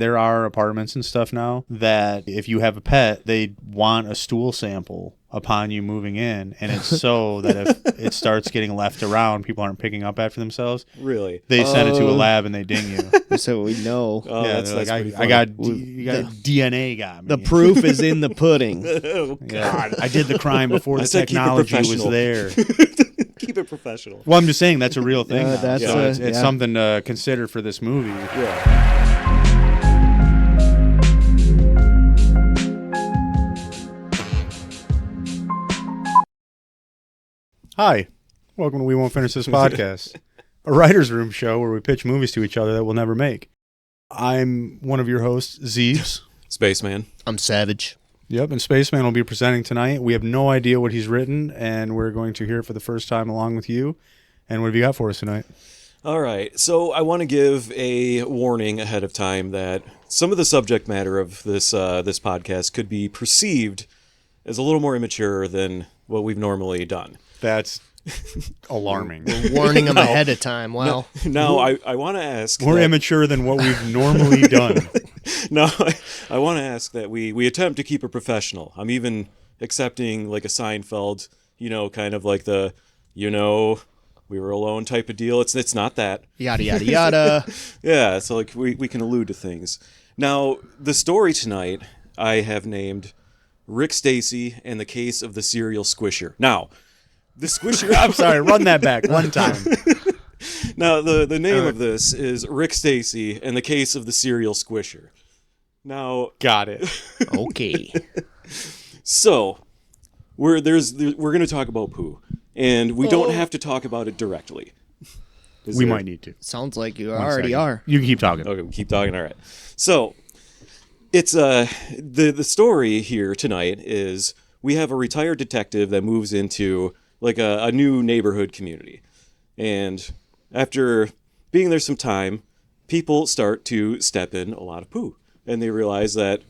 There are apartments and stuff now that if you have a pet, they want a stool sample upon you moving in, and it's so that if it starts getting left around, people aren't picking up after themselves. Really? They send it to a lab and they ding you. So we know. Oh, yeah, that's like, pretty funny. I got DNA got me. The proof is in the pudding. Oh, God. Yeah, I did the crime before the said keep it technology was professional. there. Keep it professional. Well, I'm just saying that's a real thing. Now. That's So it's yeah. something to consider for this movie. Yeah. Hi, welcome to We Won't Finish This Podcast, a writer's room show where we pitch movies to each other that we'll never make. I'm one of your hosts, Zeebs. Spaceman. I'm Savage. Yep, and Spaceman will be presenting tonight. We have no idea what he's written, and we're going to hear it for the first time along with you. And what have you got for us tonight? All right. So I want to give a warning ahead of time that some of the subject matter of this podcast could be perceived as a little more immature than what we've normally done. That's alarming. We're warning them ahead of time. Wow. Now, I want to ask... More immature than what we've normally done. No, I want to ask that we attempt to keep it professional. I'm even accepting like a Seinfeld, kind of like the, we were alone type of deal. It's not that. Yada, yada, yada. Yeah, so like we can allude to things. Now, the story tonight I have named Rick Stacy and the Case of the Serial Squisher. Now, the Squisher... I'm sorry, run that back one time. Now, the name of this is Rick Stacy and the Case of the Serial Squisher. Now... Got it. Okay. So, we're going to talk about poo, and we don't have to talk about it directly. We might need to. Sounds like you One already second. are. You can keep talking. Okay, we keep talking. All right. So, it's the story here tonight is we have a retired detective that moves into like a new neighborhood community, and after being there some time, people start to step in a lot of poo, and they realize that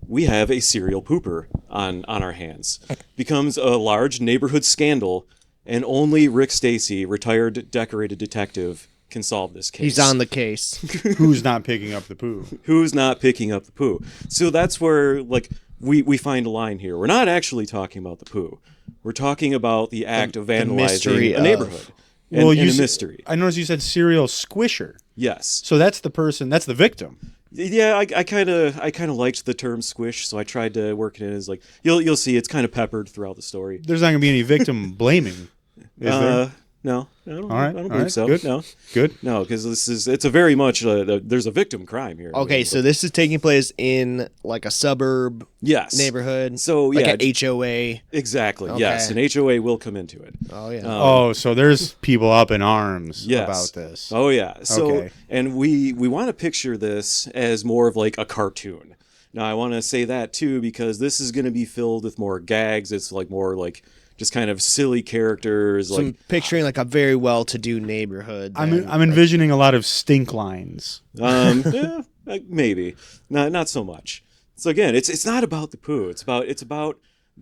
we have a serial pooper on our hands. Becomes a large neighborhood scandal, and only Rick Stacy, retired decorated detective, can solve this case. He's on the case. Who's not picking up the poo? Who's not picking up the poo? So that's where like we find a line here. We're not actually talking about the poo. We're talking about the act of vandalizing a neighborhood. And a mystery. I noticed you said serial squisher. Yes. So that's the person. That's the victim. Yeah, I kind of liked the term squish, so I tried to work it in as like you'll see it's kind of peppered throughout the story. There's not going to be any victim blaming, is there? No, I don't All right, believe so. Good. No, Good. no, because it's a very much there's a victim crime here. Okay, so this is taking place in like a suburb yes neighborhood. So like yeah, an HOA. exactly. Okay. Yes, an HOA will come into it. Oh yeah. Oh, so there's people up in arms Yes. about this. Oh yeah. So Okay. and we want to picture this as more of like a cartoon. Now I want to say that too because this is going to be filled with more gags. It's like more like just kind of silly characters. So like I'm picturing like a very well-to-do neighborhood. I'm envisioning a lot of stink lines. yeah, like maybe not so much. So again, it's not about the poo. It's about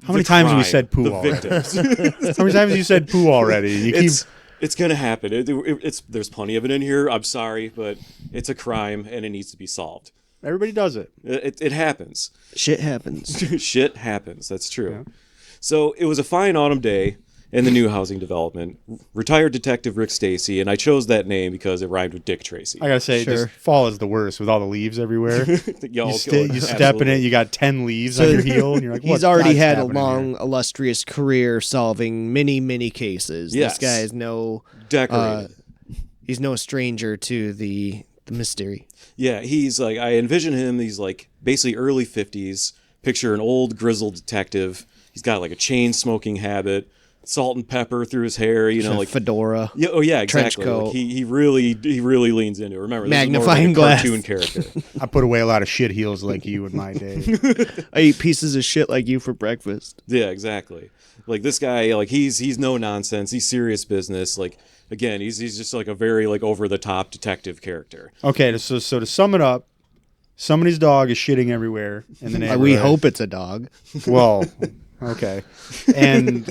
How many times have we crime, said poo the already? victims. How many times have you said poo already? You keep. It's gonna happen. There's plenty of it in here. I'm sorry, but it's a crime and it needs to be solved. Everybody does it. It happens. Shit happens. Shit happens. That's true. Yeah. So it was a fine autumn day in the new housing development. Retired detective Rick Stacy, and I chose that name because it rhymed with Dick Tracy. I gotta say, Sure. this fall is the worst with all the leaves everywhere. You step in it, you got 10 leaves on your heel, and you're like, He's already had a long, illustrious career solving many cases. Yes. This guy is no Decorated. he's no stranger to the mystery. Yeah, he's like, I envision him, he's like basically early 50s. Picture an old grizzled detective. He's got like a chain smoking habit, salt and pepper through his hair, Like fedora. Yeah, oh yeah, exactly. Trench coat. Like he really leans into it. Remember, this Magnifying is more like glass. a cartoon character. I put away a lot of shit heels like you in my day. I eat pieces of shit like you for breakfast. Yeah, exactly. Like this guy, like he's no nonsense. He's serious business. Like again, he's just like a very like over the top detective character. Okay, so to sum it up, somebody's dog is shitting everywhere in the neighborhood. We hope it's a dog. Well, okay. And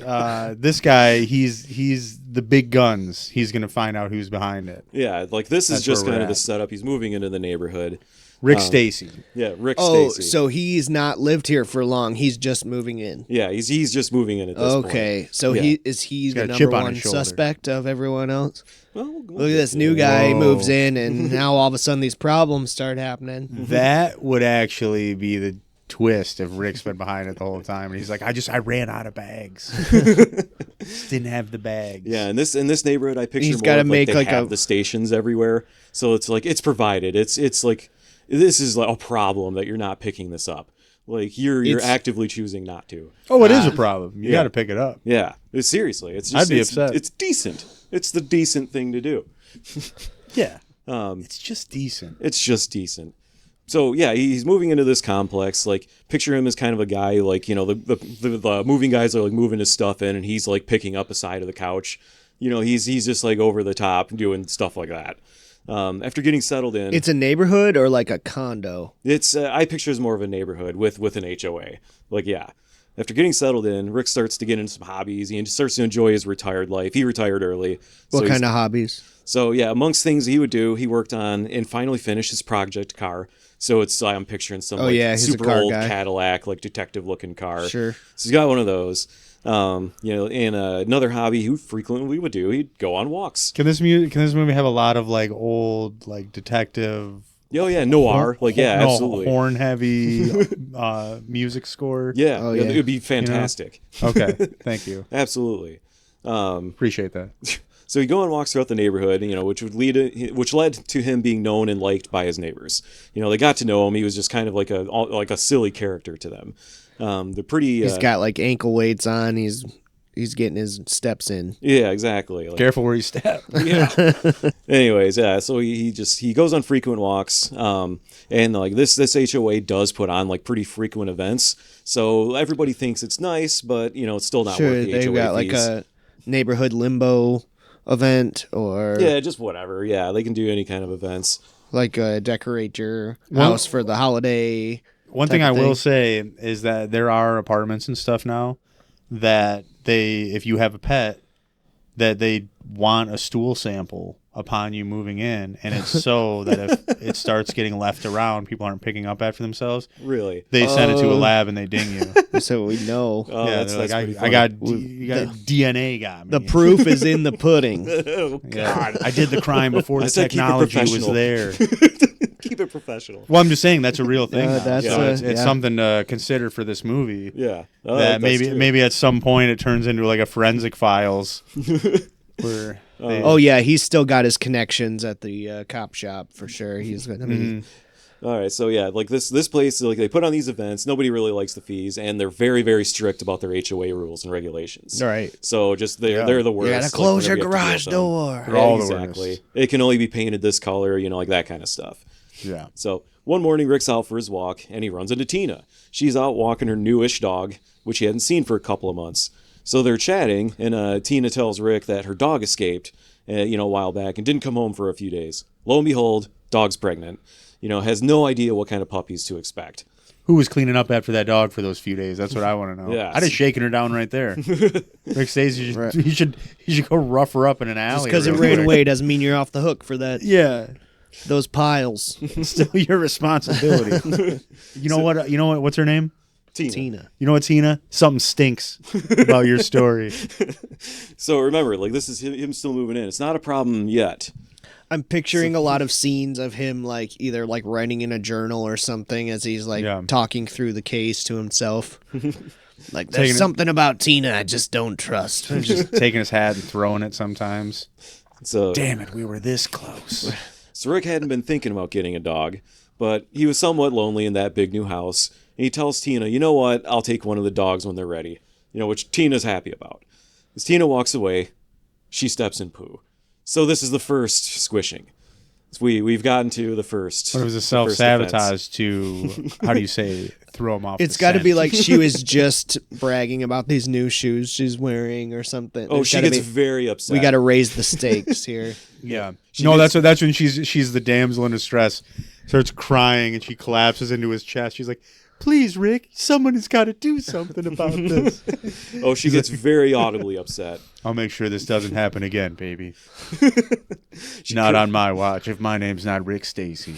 this guy, he's the big guns. He's going to find out who's behind it. Yeah, like this is That's just where we're kind of the at. setup. He's moving into the neighborhood. Rick Stacy. Yeah, Rick Oh, Stacy. so he's not lived here for long. He's just moving in. Yeah, he's just moving in at this point. Okay, so Yeah. he's got the a chip number on one his shoulder. suspect of everyone else. Well, Look at this new guy Whoa. moves in, and now all of a sudden these problems start happening. That would actually be the twist if Rick's been behind it the whole time and he's like, I ran out of bags. Just didn't have the bags. Yeah, in this neighborhood, I picture He's more gotta of, make, they like, have a- the stations everywhere, so it's like it's provided. It's like this is like a problem that you're not picking this up. Like you're It's- actively choosing not to. Oh, it is a problem. You got to pick it up. Yeah, seriously, it's just I'd be it's, upset. It's decent. It's the decent thing to do. Yeah. It's just decent. It's just decent. So yeah, he's moving into this complex. Like picture him as kind of a guy, like, you know, the moving guys are like moving his stuff in, and he's like picking up a side of the couch. You know, he's just like over the top doing stuff like that. After getting settled in, It's a neighborhood or like a condo? it's I picture it as more of a neighborhood with an HOA. Like, yeah. After getting settled in, Rick starts to get into some hobbies. He starts to enjoy his retired life. He retired early. What kind of hobbies? So yeah, amongst things he would do, he worked on and finally finished his project car. So it's I'm picturing some like yeah, he's a super car old guy. Cadillac, like detective looking car. Sure. So he's got one of those. You know, and another hobby he frequently would do, he'd go on walks. Can this movie have a lot of like old like detective? Oh yeah, noir. Like yeah, no, absolutely. horn heavy music score. Yeah, Oh, yeah, yeah. it would be fantastic. Okay. Thank you. Absolutely. Appreciate that. So he'd go on walks throughout the neighborhood, you know, which led to him being known and liked by his neighbors. You know, they got to know him. He was just kind of like a silly character to them. They're pretty. He's got like ankle weights on. He's getting his steps in. Yeah, exactly. Like, Careful where you step. yeah. Anyways, yeah. So he goes on frequent walks, and like this HOA does put on like pretty frequent events. So everybody thinks it's nice, but you know it's still not Sure, worth the they've HOA got fees. like a neighborhood limbo event or Yeah, just whatever. Yeah, they can do any kind of events. like decorate your Well- house for the holiday. One type thing I of will thing. say is that there are apartments and stuff now that if you have a pet, that they want a stool sample upon you moving in, and it's so that if it starts getting left around, people aren't picking up after themselves. Really. They send it to a lab and they ding you. So we know Oh, yeah, that's they're like, pretty I funny. got you got DNA got me. the proof is in the pudding. Oh, Yeah, I did the crime before I the said keep it technology was professional. there. Keep it professional. Well, I'm just saying that's a real thing. Now. that's, So it's yeah. something to consider for this movie. Yeah. Oh, That that's true. maybe at some point it turns into like a forensic files where they, Oh yeah, he's still got his connections at the cop shop for sure. He's gonna be All right, so yeah, like this place, like they put on these events. Nobody really likes the fees, and they're very, very strict about their HOA rules and regulations. all right. So just they're the worst. You gotta like, close your whenever you have to deal garage with them. door. They're all the exactly. worst. It can only be painted this color, you know, like that kind of stuff. yeah. So one morning, Rick's out for his walk, and he runs into Tina. She's out walking her newish dog, which he hadn't seen for a couple of months. So they're chatting, and Tina tells Rick that her dog escaped, you know, a while back and didn't come home for a few days. Lo and behold, dog's pregnant. You know, has no idea what kind of puppies to expect. Who was cleaning up after that dog for those few days? That's what I want to know. Yeah. I'd have shaken her down right there. Rick Stacy, Right. you should go rough her up in an alley. Just because it real ran quick. away doesn't mean you're off the hook for that. Yeah, Those piles. it's still your responsibility. You know what? You know what? What's her name? Tina. You know what, Tina? Something stinks about your story. So remember, like this is him still moving in. It's not a problem yet. I'm picturing a lot of scenes of him like either like writing in a journal or something as he's like Yeah. talking through the case to himself. Like Taking there's it- something about Tina I just don't trust. Just taking his hat and throwing it sometimes. So Damn it, we were this close. So Rick hadn't been thinking about getting a dog, but he was somewhat lonely in that big new house. And he tells Tina, you know what, I'll take one of the dogs when they're ready. You know, which Tina's happy about. As Tina walks away, she steps in poo. So this is the first squishing. So we've gotten to the first. But it was a the first offense. self-sabotage to, how do you say, throw him off It's the got to scent. be like she was just bragging about these new shoes she's wearing or something. Oh, There's she gotta gets be- very upset. We got to raise the stakes here. Yeah. She No, gets- that's when she's the damsel in distress, starts crying and she collapses into his chest. She's like, Please, Rick, someone has got to do something about this. Oh, she gets very audibly upset. I'll make sure this doesn't happen again, baby. Not on my watch if my name's not Rick Stacy.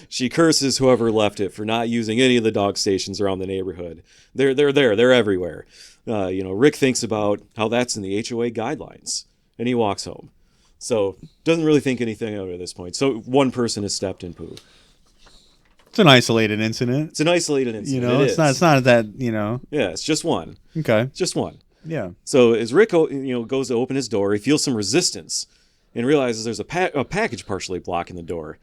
She curses whoever left it for not using any of the dog stations around the neighborhood. They're there. They're everywhere. Rick thinks about how that's in the HOA guidelines, and he walks home. So doesn't really think anything of it at this point. So one person has stepped in poo. It's an isolated incident. It's an isolated incident. It's not that. Yeah, it's just one. Okay. Just one. Yeah. So as Rick, goes to open his door, he feels some resistance and realizes there's a package partially blocking the door.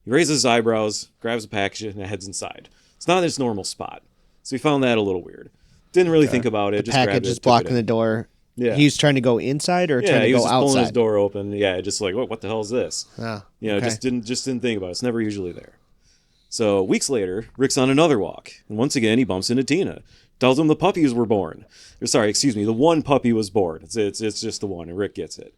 He raises his eyebrows, grabs a package, and heads inside. It's not his normal spot. So he found that a little weird. Didn't really think about it. The just grabbed package it, is took blocking it the in. door. Yeah. He's trying to go inside or trying to he was go just pulling his outside. door open. Yeah, just like, what the hell is this? Oh, Okay. just didn't think about it. It's never usually there. So weeks later, Rick's on another walk, and once again he bumps into Tina. Tells him the puppies were born. The one puppy was born. It's just the one, and Rick gets it.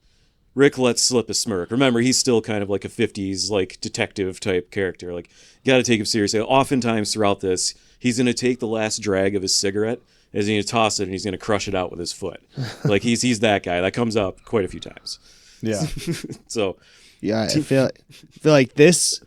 Rick lets slip a smirk. Remember, he's still kind of like a 50s like detective type character. Like, you got to take him seriously. Oftentimes throughout this, he's going to take the last drag of his cigarette, and he's going to toss it, and he's going to crush it out with his foot. Like he's that guy. That comes up quite a few times. Yeah. So yeah, I feel like this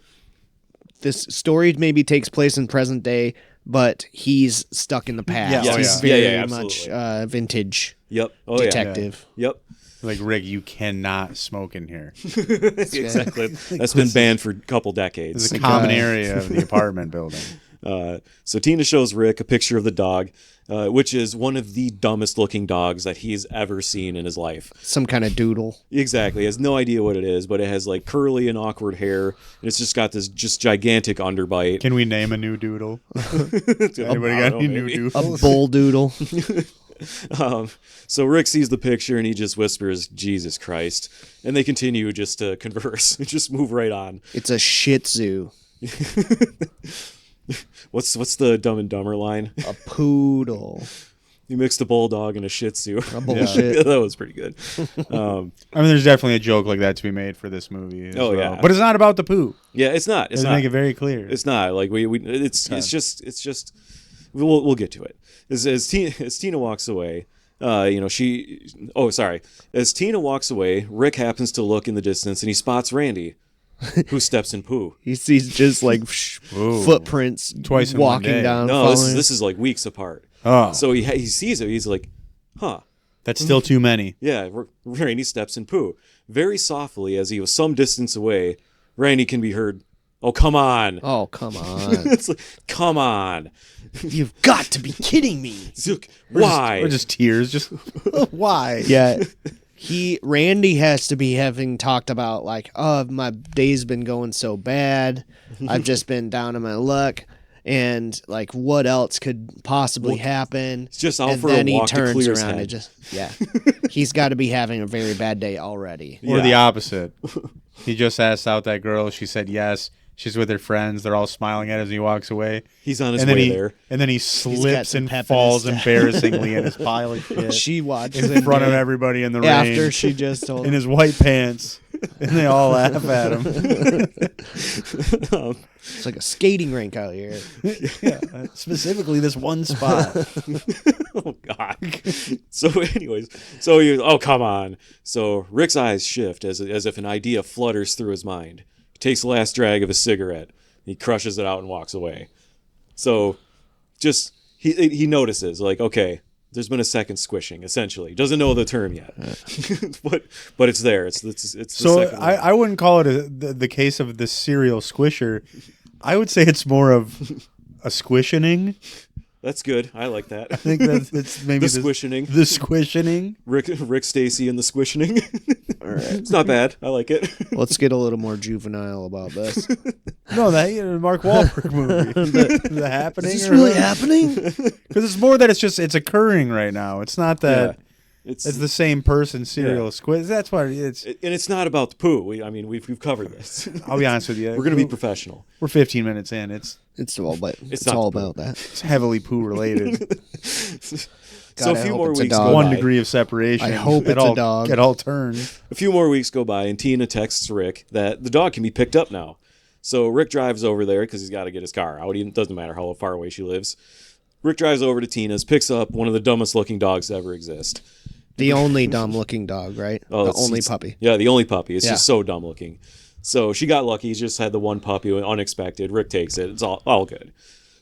story maybe takes place in present day, but he's stuck in the past. Yeah, He's very much vintage Yep. Oh detective. yeah. Yep. Like, Rick, you cannot smoke in here. Exactly. That's been banned for a couple decades. It's a common area of the apartment building. So Tina shows Rick a picture of the dog, which is one of the dumbest looking dogs that he's ever seen in his life. Some kind of doodle. Exactly. He has no idea what it is, but it has like curly and awkward hair, and it's just got this just gigantic underbite. Can we name a new doodle? Anybody got any new doodles? A bull doodle. So Rick sees the picture and he just whispers, "Jesus Christ," and they continue just to converse. Just move right on. It's a Shih Tzu. What's the Dumb and Dumber line? A poodle. You mixed a bulldog and a Shih Tzu. A bullshit. That was pretty good. There's definitely a joke like that to be made for this movie. Oh, well. yeah. But it's not about the poo. Yeah, it's not. It's Let's not. make it very clear. It's not. Like it's just. We'll get to it. As Tina walks away, As Tina walks away, Rick happens to look in the distance and he spots Randy, who steps in poo. He sees just like footprints Twice in walking one day. down. No, following. this is like weeks apart. Oh, So he sees it. He's like, huh. that's still too many. Yeah, Randy steps in poo. Very softly, as he was some distance away, Randy can be heard, "Oh, come on." Oh, come on. It's like, come on. You've got to be kidding me. Why? Or just tears. Just why? Yeah. Randy has to be having talked about like, oh, my day's been going so bad. I've just been down on my luck. And like, what else could possibly happen? It's just out and for then a walk he to turns clear his around head. and he's got to be having a very bad day already. Or Yeah. the opposite. He just asked out that girl. She said yes. She's with her friends. They're all smiling at him as he walks away. He's on his And then way there. And then he slips some and pep in falls his step. embarrassingly in his pile of shit She watches in front of everybody in the rain. after she just told in him. his white pants. And they all laugh at him. It's like a skating rink out here. Yeah, specifically this one spot. Oh God. So anyways, oh come on. So Rick's eyes shift as if an idea flutters through his mind. He takes the last drag of a cigarette. He crushes it out and walks away. So just he notices like, okay, there's been a second squishing. Essentially, he doesn't know the term yet, but it's there. It's the So second one. I wouldn't call it the case of the serial squisher. I would say it's more of a squishioning. That's good. I like that. I think that's maybe the squishioning. The squishioning. Rick Stacy and the squishioning. All right. It's not bad. I like it. Let's get a little more juvenile about this. No, that Mark Wahlberg movie. the happening. Is this really happening? Because it's more that it's occurring right now. It's not that it's the same person serial squish. That's why it's. And it's not about the poo. We've covered this. I'll be honest with you. We're gonna be professional. We're 15 minutes in. It's It's not all the about that. it's heavily poo related. So a God, I few hope more it's a weeks dog. go One by. degree of separation. I hope it's a dog. It all turns. A few more weeks go by, and Tina texts Rick that the dog can be picked up now. So Rick drives over there because he's got to get his car out. It doesn't matter how far away she lives. Rick drives over to Tina's, picks up one of the dumbest looking dogs to ever exist. The only dumb looking dog, right? Oh, the only puppy. Yeah, the only puppy. It's Yeah. just so dumb looking. So she got lucky. She just had the one puppy, unexpected. Rick takes it. It's all good.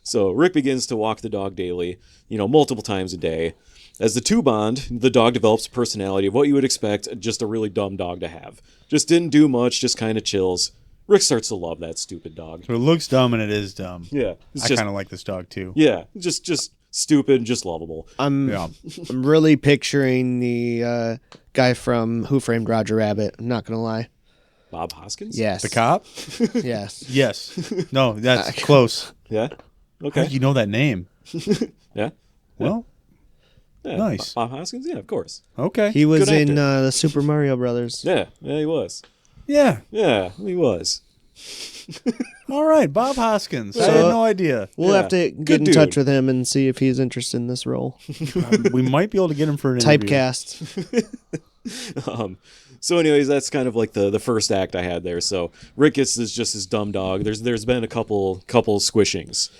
So Rick begins to walk the dog daily, multiple times a day. As the two bond, the dog develops a personality of what you would expect just a really dumb dog to have. Just didn't do much, just kind of chills. Rick starts to love that stupid dog. So it looks dumb and it is dumb. Yeah. I kind of like this dog too. Yeah, just stupid and just lovable. I'm really picturing the guy from Who Framed Roger Rabbit. I'm not going to lie. Bob Hoskins? Yes. The cop? Yes. Yes. No, that's close. Yeah? How Okay. did you know that name? Yeah? Well, Yeah. Nice. Bob Hoskins? Yeah, of course. okay. He was Good in actor. the Super Mario Brothers. Yeah, he was. Yeah. Yeah, he was. All right, Bob Hoskins. I So- had no idea. We'll Yeah. have to get Good in dude. touch with him and see if he's interested in this role. We might be able to get him for an interview. Typecast. So anyways, that's kind of like the first act I had there. So Rick gets just this dumb dog. There's been a couple squishings.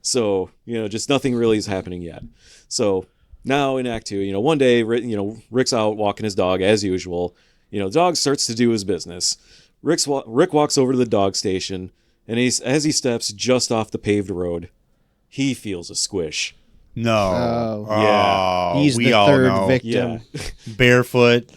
So, just nothing really is happening yet. So now in Act 2, one day, Rick's out walking his dog as usual. The dog starts to do his business. Rick walks over to the dog station, and as he steps just off the paved road, he feels a squish. No. Oh. Yeah. He's we the all third know. victim. Yeah. Barefoot,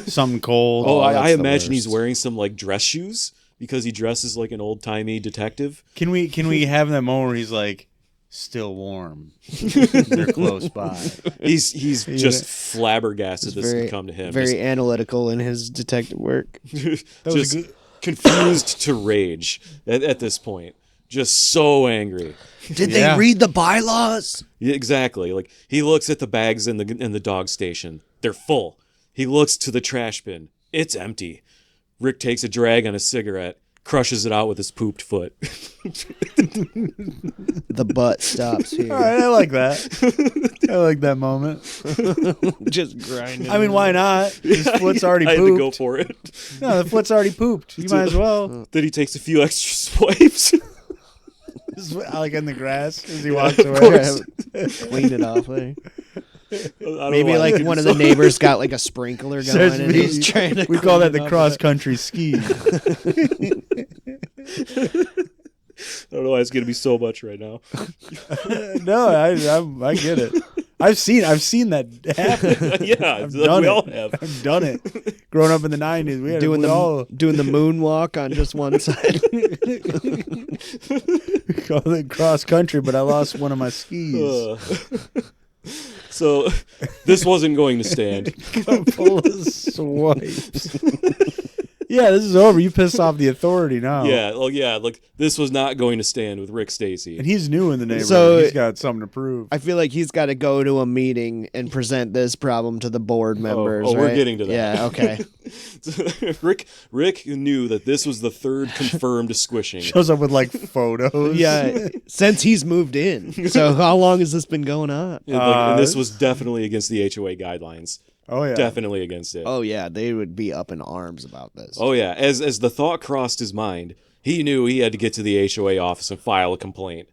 something cold. Oh, I that's the imagine he's worst. wearing some like dress shoes because he dresses like an old-timey detective. Can we have that moment where he's like, still warm? They're close by. He's just flabbergasted this can come to him. Very analytical in his detective work. Just, was just a good- confused to rage at this point. Just so angry. Did Yeah. they read the bylaws? Yeah, exactly. Like he looks at the bags in the dog station. They're full. He looks to the trash bin. It's empty. Rick takes a drag on a cigarette, crushes it out with his pooped foot. The butt stops here. All right, I like that. I like that moment. Just grinding. I mean, why not? His foot's already I had to go pooped. for it. No, the foot's already pooped. You might as well. Then he takes a few extra swipes. Just like in the grass as he walks away. Clean it off there. I don't know Maybe why like I one of did the neighbors got like a sprinkler going and he's trying to. We call that clean the it cross off. country ski. I don't know why it's gonna be so much right now. No, I get it. I've seen that happen. Yeah, I've we done all it. have. I've done it. Growing up in the '90s, we had Doing we the all doing the moonwalk on just one side. call it cross country, but I lost one of my skis. So this wasn't going to stand. Full of swipes. Yeah, this is over. You pissed off the authority now. Yeah, well, yeah, like this was not going to stand with Rick Stacy. And he's new in the neighborhood. So- He's got something to prove. I feel like he's got to go to a meeting and present this problem to the board members. we're right? getting to that. Yeah. Okay. Rick knew that this was the third confirmed squishing. Shows up with like photos. Yeah. Since he's moved in. So how long has this been going on? And this was definitely against the HOA guidelines. Oh yeah. Definitely against it. Oh yeah, they would be up in arms about this. Oh yeah, as the thought crossed his mind, he knew he had to get to the HOA office and file a complaint.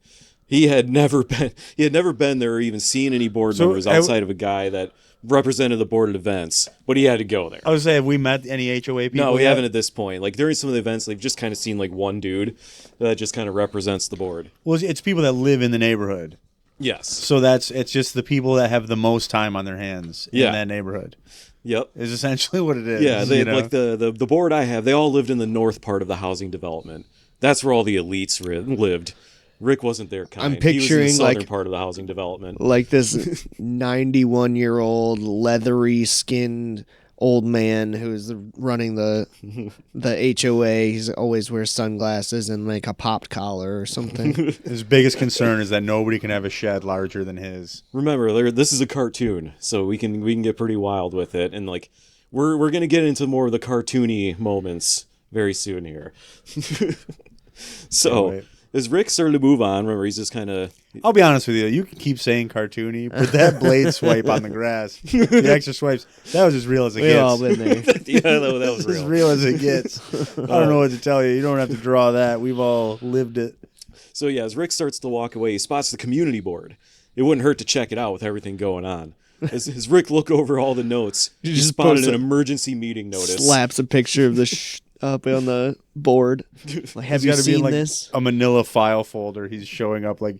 He had never been there or even seen any board So, members outside of a guy that represented the board at events, but he had to go there. I was saying, have we met any HOA people? No, we yet? haven't at this point. Like during some of the events, they've just kind of seen like one dude that just kind of represents the board. Well, it's people that live in the neighborhood. Yes. So it's just the people that have the most time on their hands in that neighborhood. Yep. Is essentially what it is. Yeah, they you know? like the board I have. They all lived in the north part of the housing development. That's where all the elites lived. Rick wasn't their kind. I'm he was in the picturing, southern like- part of the housing development. Like this 91-year-old leathery skinned old man who's running the HOA. He's always wears sunglasses and like a popped collar or something. His biggest concern is that nobody can have a shed larger than his. Remember, this is a cartoon, so we can get pretty wild with it, and like we're gonna get into more of the cartoony moments very soon here. So Wait. as Rick started to move on, remember he's just kind of. I'll be honest with you. You can keep saying cartoony, but that blade swipe on the grass, the extra swipes, that was as real as it We gets. all been there. Yeah, that was As real. real as it gets. I don't know what to tell you. You don't have to draw that. We've all lived it. So yeah, as Rick starts to walk away, he spots the community board. It wouldn't hurt to check it out with everything going on. As Rick look over all the notes, he just spotted posts an a- emergency meeting notice. Slaps a picture of the up on the board. Like, have He's you gotta be in, seen like, this? a manila file folder. He's showing up like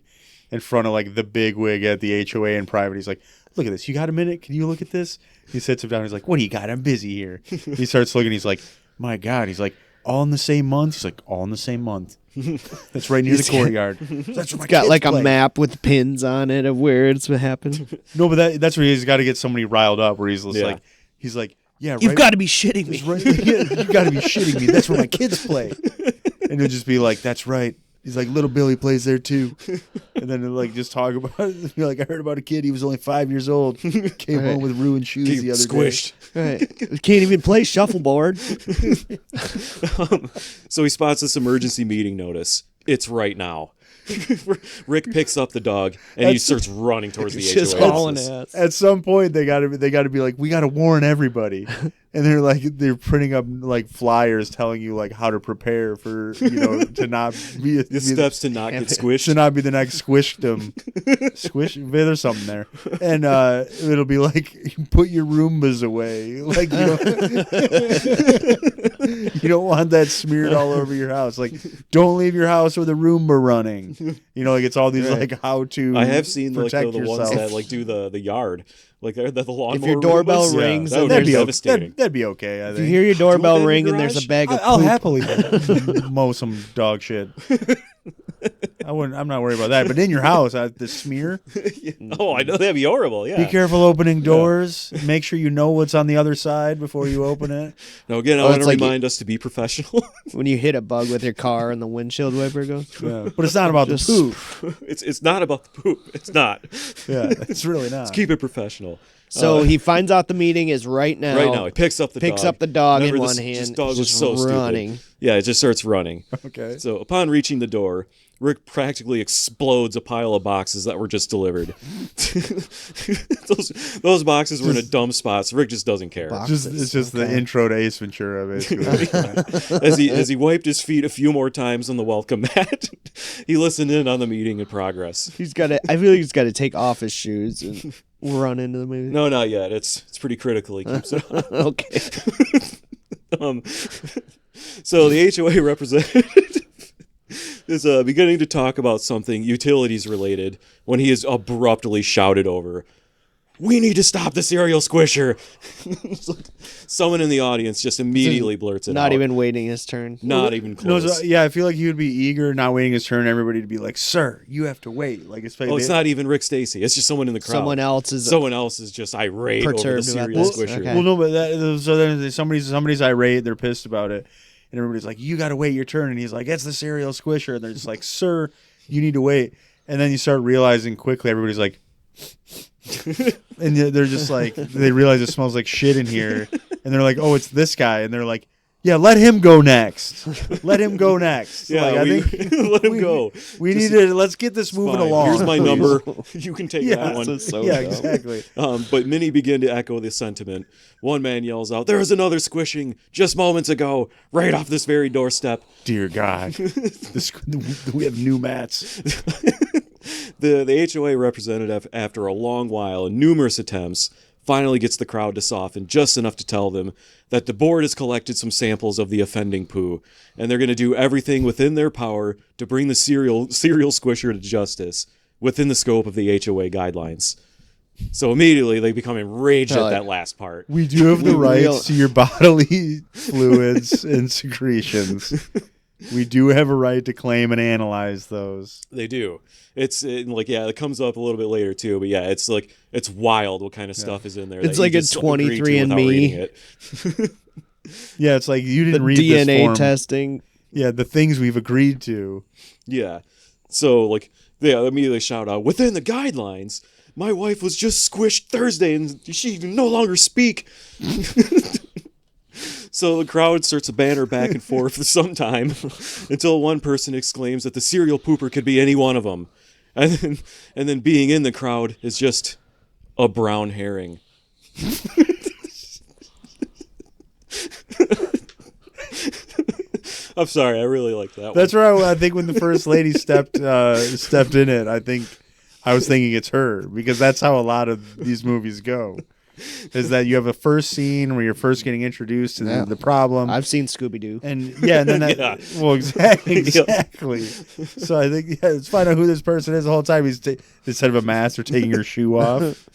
in front of like the big wig at the HOA in private. He's like, look at this. You got a minute? Can you look at this? He sits him down. He's like, what do you got? I'm busy here. He starts looking. He's like, my God. He's like, all in the same month? He's like, all in the same month. That's right near the courtyard. That's where my Got kids like play. a map with pins on it of where it's happened. No, but that's where he's got to get somebody riled up. Where he's just Yeah. like, yeah, You've right, got to be shitting me. That's right. Yeah, you got to be shitting me. That's where my kids play. And he'll just be like, that's right. He's like, little Billy plays there too. And then he'll like just talk about it. Be like, I heard about a kid. He was only 5 years old. Came Right. home with ruined shoes He the other squished. Right. Can't even play shuffleboard. So he spots this emergency meeting notice. It's right now. Rick picks up the dog and he That's- starts running towards the Just HOA hauling office. ass. day. At some point, they got to be like, we got to warn everybody. And they're printing up like flyers telling you like how to prepare for to not be The steps to not get squished. to not be the next squishdom. There's something there, and it'll be like put your Roombas away. Like you don't want that smeared all over your house. Like don't leave your house with a Roomba running. Like it's all these Right. like how to. I have seen like protect the yourself. ones that like do the yard, like the lawnmower. If your doorbell Roombas. rings that and would That'd be be devastating. that'd be okay. I If think. you hear your doorbell that in ring your and there's garage? a bag of I'll poop, happily mow some dog shit. I'm not worried about that. But in your house, the smear. Oh, I know that'd be horrible. Yeah. Be careful opening doors. Make sure you know what's on the other side before you open it. Now again, I Oh, want it's to like- remind us to be professional. when you hit a bug with your car and the windshield wiper goes. Yeah. But it's not about the poop. It's not about the poop. It's not. Yeah, it's really not. Keep it professional. So he finds out the meeting is right now. Right now, he picks up the dog. in Remember, one this hand, dog was just so running. stupid. Yeah, it just starts running. Okay. So upon reaching the door, Rick practically explodes a pile of boxes that were just delivered. those boxes were in a dumb spot, so Rick just doesn't care. It's just the Okay. intro to Ace Ventura, basically. As he wiped his feet a few more times on the welcome mat, he listened in on the meeting in progress. He's got to. I feel like he's got to take off his shoes and run into the movie. No, not yet. It's pretty critical. He keeps it on. Okay. So the HOA representative is beginning to talk about something utilities related when he is abruptly shouted over. We need to stop the serial squisher. It's like someone in the audience just immediately blurts it out. Not even waiting his turn. Not even No, close. yeah, I feel like he would be eager, not waiting his turn. Everybody to be like, "Sir, you have to wait." Like it's Oh, it's not even Rick Stacy. It's just someone in the crowd. Someone else is. Someone else is just irate over the Perturbed about serial this. squisher. Okay. Well, no, but so then somebody's irate. They're pissed about it, and everybody's like, "You got to wait your turn." And he's like, "It's the serial squisher," and they're just like, "Sir, you need to wait." And then you start realizing quickly, everybody's like. And they're just like they realize it smells like shit in here, and they're like, "Oh, it's this guy," and they're like, "Yeah, let him go next. Let him go next." Yeah, like, I we- think let him go. We Just- need to let's get this moving Fine. along. Here's my please. number. You can take Yeah, that one. so yeah, dumb. exactly. But many begin to echo this sentiment. One man yells out, "There is another squishing just moments ago, right off this very doorstep." Dear God, we have new mats. The HOA representative, after a long while and numerous attempts, finally gets the crowd to soften just enough to tell them that the board has collected some samples of the offending poo, and they're going to do everything within their power to bring the serial squisher to justice within the scope of the HOA guidelines. So immediately they become enraged at that last part. We do have the We rights real- to your bodily fluids and secretions. We do have a right to claim and analyze those. They do. It comes up a little bit later too, but yeah, it's wild what kind of stuff is in there. It's that like you a just agreed to 23andMe. without reading it. Yeah, it's like you The didn't read this DNA form. testing. Yeah, the things we've agreed to. Yeah. So they immediately shout out, "Within the guidelines, my wife was just squished Thursday and she can no longer speak." So the crowd starts to banter back and forth for some time until one person exclaims that the serial pooper could be any one of them. And then being in the crowd is just a brown herring. I'm sorry, I really like that one. That's right. I think when the first lady stepped in it, I was thinking it's her, because that's how a lot of these movies go. Is that you have a first scene where you're first getting introduced to the problem. I've seen Scooby-Doo. And and then that, Yeah. well, exactly. So I think let's find out who this person is the whole time. He's instead of a mask, they're taking her shoe off.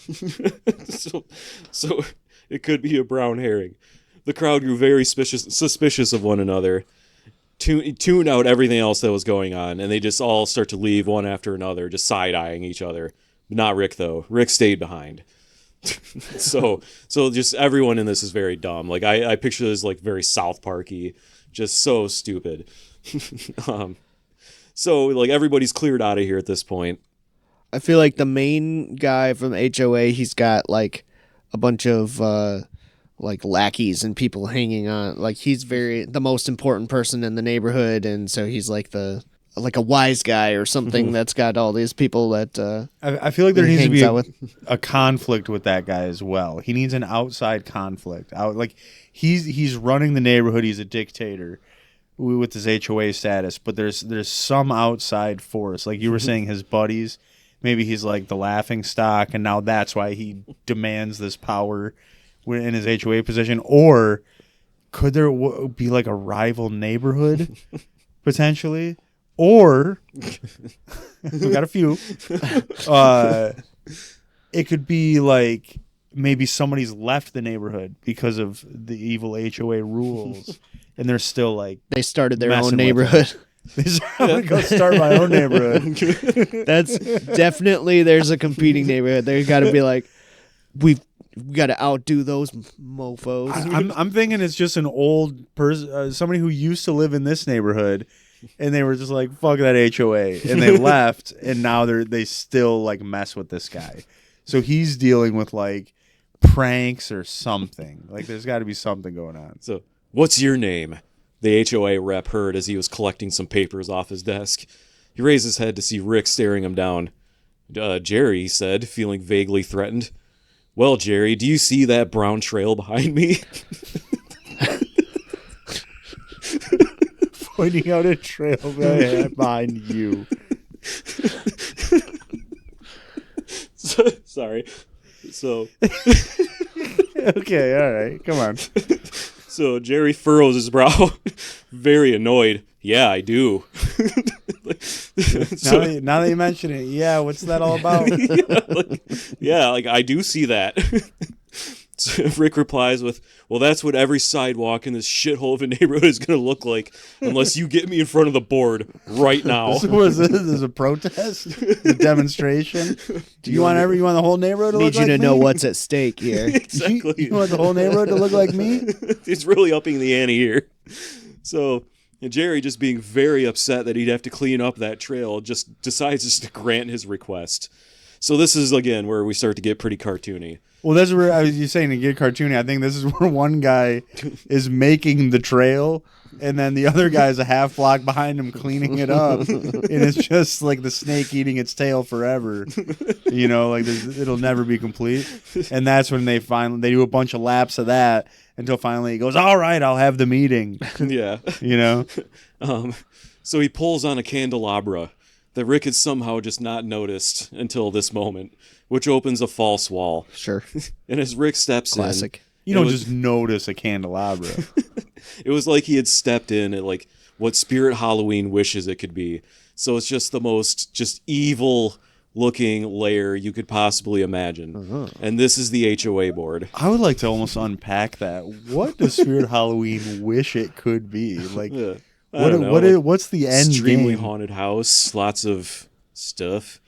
So it could be a brown herring. The crowd grew very suspicious of one another, tuned out everything else that was going on, and they just all start to leave one after another, just side-eyeing each other. Not Rick, though. Rick stayed behind. so just everyone in this is very dumb. Like I picture this like very South Parky, just so stupid. So like everybody's cleared out of here at this point. I feel like the main guy from HOA, he's got like a bunch of like lackeys and people hanging on. Like he's the most important person in the neighborhood, and so he's like a wise guy or something that's got all these people that I feel like there needs to be hangs out a conflict with that guy as well. He needs an outside conflict. Like he's running the neighborhood. He's a dictator with his HOA status, but there's some outside force. Like you were saying, his buddies. Maybe he's like the laughing stock, and now that's why he demands this power in his HOA position. Or could there be like a rival neighborhood potentially? Or we got a few. It could be like maybe somebody's left the neighborhood because of the evil HOA rules, and they're still like they started their messing own with neighborhood. I'm gonna go start my own neighborhood. That's definitely there's a competing neighborhood. They got to be like we got to outdo those mofos. I'm thinking it's just an old person, somebody who used to live in this neighborhood. And they were just like, fuck that HOA. And they left, and now they still like mess with this guy. So he's dealing with like pranks or something. Like there's got to be something going on. So, what's your name? The HOA rep heard as he was collecting some papers off his desk. He raised his head to see Rick staring him down. Jerry, he said, feeling vaguely threatened. Well, Jerry, do you see that brown trail behind me? Pointing out a trail behind you. Sorry. So. Okay, all right. Come on. So Jerry furrows his brow, very annoyed. Yeah, I do. Now that you mention it, yeah, what's that all about? yeah, I do see that. So Rick replies with, well, that's what every sidewalk in this shithole of a neighborhood is going to look like unless you get me in front of the board right now. So was this a protest? A demonstration? Do you want the whole neighborhood to look like me? Need you to know what's at stake here. Exactly. You want the whole neighborhood to look like me? It's really upping the ante here. So Jerry, just being very upset that he'd have to clean up that trail, just decides just to grant his request. So this is, again, where we start to get pretty cartoony. Well, that's where I was saying to get cartoony. I think this is where one guy is making the trail, and then the other guy's a half block behind him cleaning it up, and it's just like the snake eating its tail forever. You know, like it'll never be complete. And that's when they do a bunch of laps of that until finally he goes, "All right, I'll have the meeting." Yeah, you know. So he pulls on a candelabra that Rick had somehow just not noticed until this moment, which opens a false wall. Sure. And as Rick steps Classic. You don't just notice a candelabra. It was like he had stepped in at like what Spirit Halloween wishes it could be. So it's just the most just evil looking lair you could possibly imagine. Uh-huh. And this is the HOA board. I would like to almost unpack that. What does Spirit Halloween wish it could be? Like, what's the end extremely game? Haunted house, lots of stuff.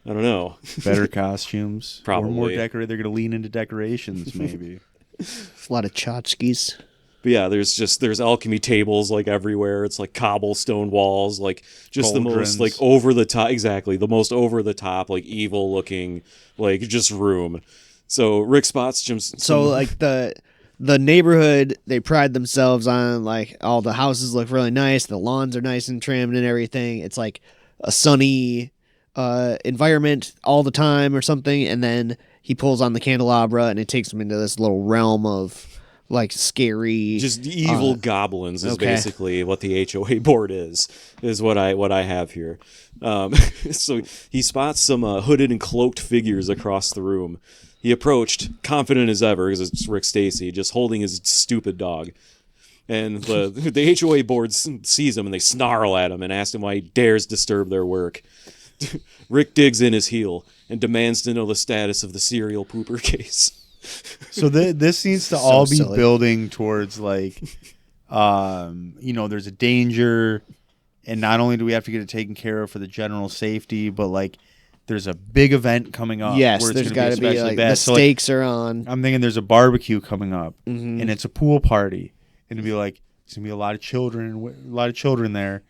I don't know. Better costumes. Probably. Or more decorated. They're going to lean into decorations, maybe. A lot of tchotchkes. But yeah, there's alchemy tables like everywhere. It's like cobblestone walls, like just Cauldrons. the most like over the top, exactly, the most over the top, like evil looking, like just room. So Rick spots Jim's. So like the the neighborhood, they pride themselves on like all the houses look really nice, the lawns are nice and trimmed and everything. It's like a sunny environment all the time or something, and then he pulls on the candelabra and it takes him into this little realm of like scary, just evil goblins is basically what the HOA board is what I have here. So he spots some hooded and cloaked figures across the room. He approached, confident as ever, because it's Rick Stacy, just holding his stupid dog. And the HOA board sees him and they snarl at him and ask him why he dares disturb their work. Rick digs in his heel and demands to know the status of the serial pooper case. So this needs to all be building towards like, there's a danger, and not only do we have to get it taken care of for the general safety, but like there's a big event coming up. Yes, where there's got to be like bad. the stakes are on. I'm thinking there's a barbecue coming up, and it's a pool party, and it'd be like there's gonna be a lot of children there.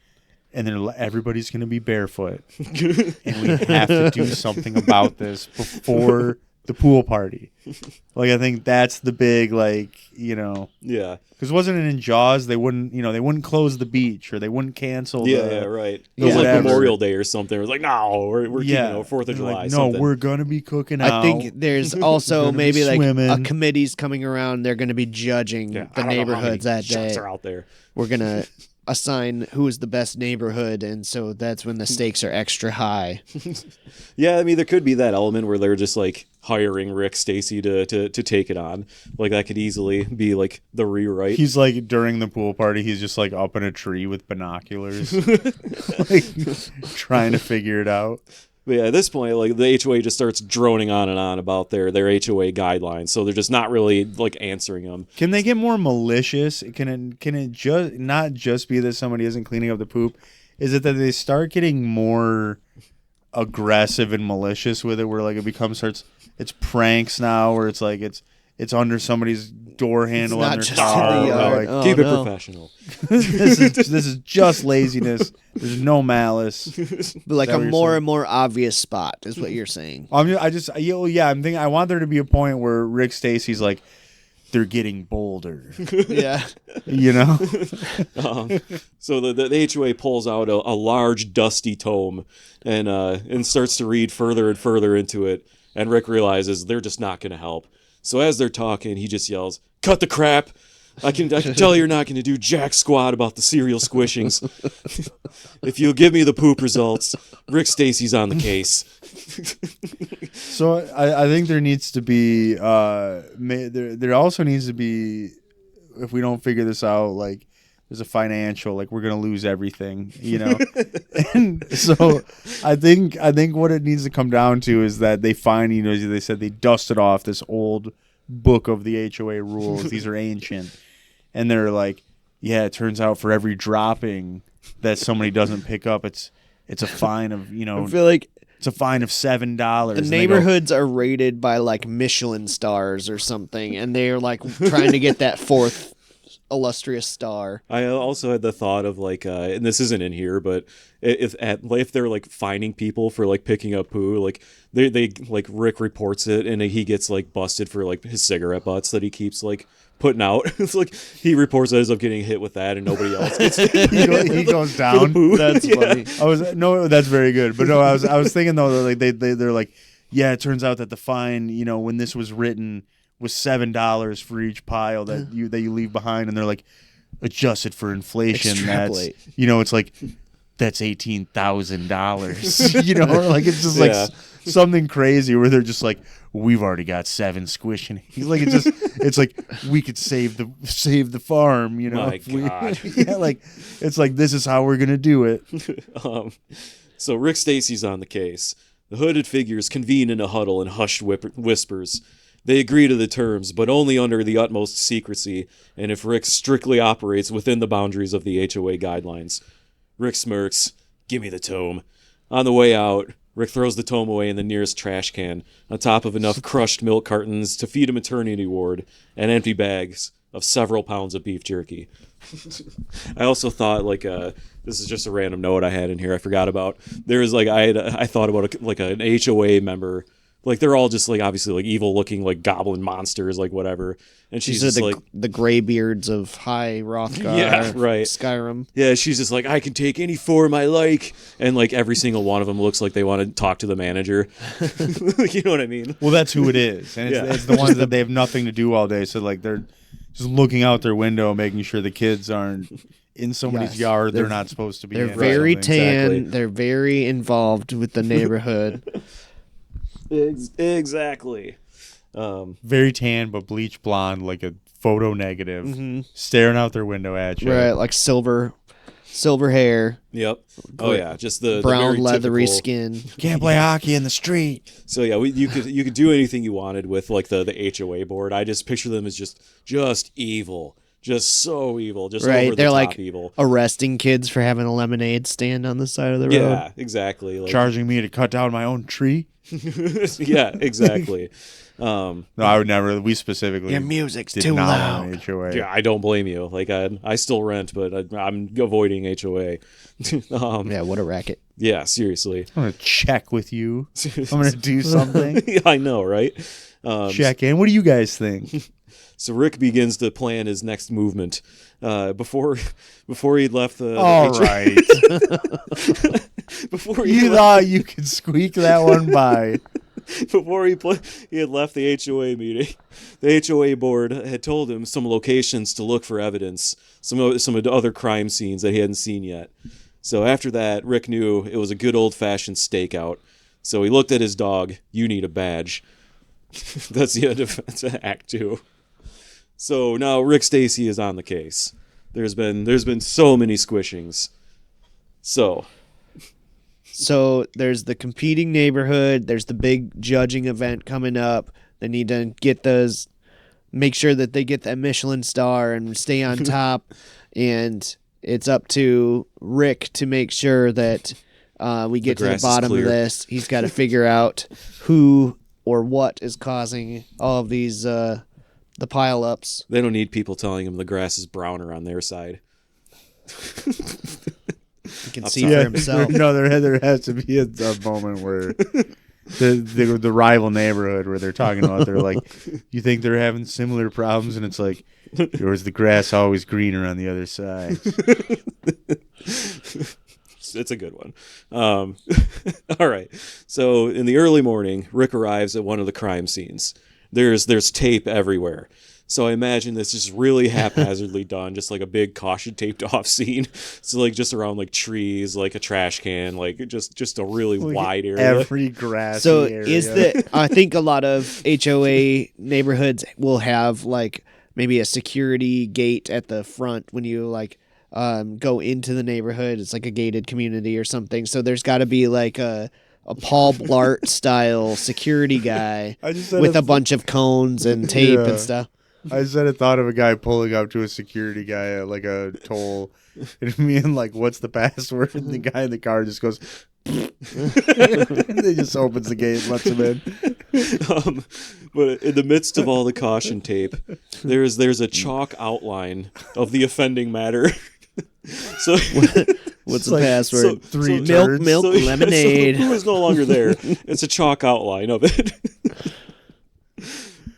And then everybody's going to be barefoot. And we have to do something about this before the pool party. Like, I think that's the big, like, Yeah. Because wasn't it in Jaws? They wouldn't close the beach, or they wouldn't cancel right. It was like Memorial Day or something. It was like, no, we're keeping 4th of July. Like, no, we're going to be cooking out. I think there's also maybe like a committee's coming around. They're going to be judging the neighborhoods that day. Are out there. We're going to assign who is the best neighborhood, and so that's when the stakes are extra high. Yeah, I mean, there could be that element where they're just like hiring Rick Stacy to take it on. Like, that could easily be like the rewrite. He's like, during the pool party, he's just like up in a tree with binoculars, like trying to figure it out. But yeah, at this point, like, the HOA just starts droning on and on about their HOA guidelines, so they're just not really like answering them. Can they get more malicious? Can it just not just be that somebody isn't cleaning up the poop? Is it that they start getting more aggressive and malicious with it, where like it's pranks now, where it's like it's under somebody's door handle on their car. Like, keep it professional. This is just laziness. There's no malice. But like a more and more obvious spot is what you're saying. I'm thinking I want there to be a point where Rick Stacy's like, they're getting bolder. Yeah. So the HOA pulls out a large dusty tome and starts to read further and further into it, and Rick realizes they're just not going to help. So as they're talking, he just yells, "Cut the crap! I can tell you're not going to do jack squat about the cereal squishings. If you'll give me the poop results, Rick Stacy's on the case." So I think there needs to be there also needs to be, if we don't figure this out, like there's a financial, like we're gonna lose everything, and so I think what it needs to come down to is that they find, they said they dusted off this old book of the HOA rules. These are ancient, and they're like, yeah, it turns out for every dropping that somebody doesn't pick up, it's a fine of I feel like it's a fine of $7. The neighborhoods are rated by like Michelin stars or something, and they're like trying to get that fourth illustrious star. I also had the thought of like, and this isn't in here, but if they're like fining people for like picking up poo, like they like Rick reports it and he gets like busted for like his cigarette butts that he keeps like putting out. It's like he reports ends up getting hit with that and nobody else gets he goes down. That's funny. That's very good. But no, I was thinking though, like they're like, yeah, it turns out that the fine, when this was written, was $7 for each pile that you leave behind, and they're like, adjusted for inflation, extrapolate. That's it's like that's $18,000. Or like it's just like something crazy where they're just like, we've already got 7 squishing. He's like, it's like we could save the farm. My God. Like it's like this is how we're gonna do it. So Rick Stacy's on the case. The hooded figures convene in a huddle in hushed whispers. They agree to the terms, but only under the utmost secrecy, and if Rick strictly operates within the boundaries of the HOA guidelines. Rick smirks. "Give me the tome." On the way out, Rick throws the tome away in the nearest trash can, on top of enough crushed milk cartons to feed a maternity ward, and empty bags of several pounds of beef jerky. I also thought, like, this is just a random note I had in here I forgot about. There was, like, I thought about, an HOA member like they're all just like obviously like evil looking like goblin monsters, like whatever. And she's These just are like the Greybeards of High Rothgar, Yeah, right. Skyrim. Yeah, she's just like, I can take any form I like. And like every single one of them looks like they want to talk to the manager. You know what I mean? Well, that's who it is. And it's the ones that they have nothing to do all day. So like they're just looking out their window, making sure the kids aren't in somebody's yard they're not supposed to be in. They're very tan. Exactly. They're very involved with the neighborhood. Exactly. Very tan, but bleach blonde, like a photo negative, staring out their window at you. Right, like silver hair, Yep. Oh yeah, just the brown very leathery typical- skin. Can't play hockey in the street. So yeah, you could do anything you wanted with like the HOA board. I just picture them as just evil, just so evil, just Right, over the they're top like evil. arresting kids for having a lemonade stand on the side of the road. Yeah, exactly. Like, Charging me to cut down my own tree. yeah, exactly. No, I would never. We specifically. Your music's did too not loud. want an HOA. Yeah, I don't blame you. Like I still rent, but I'm avoiding HOA. Yeah, what a racket. Yeah, seriously. I'm gonna check with you. I'm gonna do something. Yeah, I know, right? Check in. What do you guys think? So Rick begins to plan his next movement. Before he left the All HOA right. before he You left, thought you could squeak that one by. before he had left the HOA meeting, the HOA board had told him some locations to look for evidence, some other crime scenes that he hadn't seen yet. So after that, Rick knew it was a good old-fashioned stakeout. So he looked at his dog. You need a badge. That's the end of Act 2. So now Rick Stacy is on the case. There's been so many squishings. So there's the competing neighborhood. There's the big judging event coming up. They need to make sure that they get that Michelin star and stay on top. And it's up to Rick to make sure that we get to the bottom of this. He's got to figure out who or what is causing all of these the pile-ups. they don't need people telling him the grass is browner on their side. He can see for himself. No, there has to be a moment where the rival neighborhood where they're talking about, they're like, you think they're having similar problems, and it's like, or is the grass always greener on the other side? It's a good one. All right. So in the early morning, Rick arrives at one of the crime scenes. There's tape everywhere. So I imagine this is really haphazardly done, just like a big caution taped off scene. So like just around like trees, like a trash can, like just a really wide area. Every grassy So area. I think a lot of HOA neighborhoods will have like maybe a security gate at the front when you like go into the neighborhood. It's like a gated community or something. So there's got to be like a Paul Blart style security guy with a bunch of cones and tape and stuff. I said I thought of a guy pulling up to a security guy at like a toll, and me and like, what's the password? And the guy in the car just goes, and he just opens the gate and lets him in. But in the midst of all the caution tape, there's a chalk outline of the offending matter. So What's the like password? three milk, turds. milk, lemonade. So who is no longer there? It's a chalk outline of it.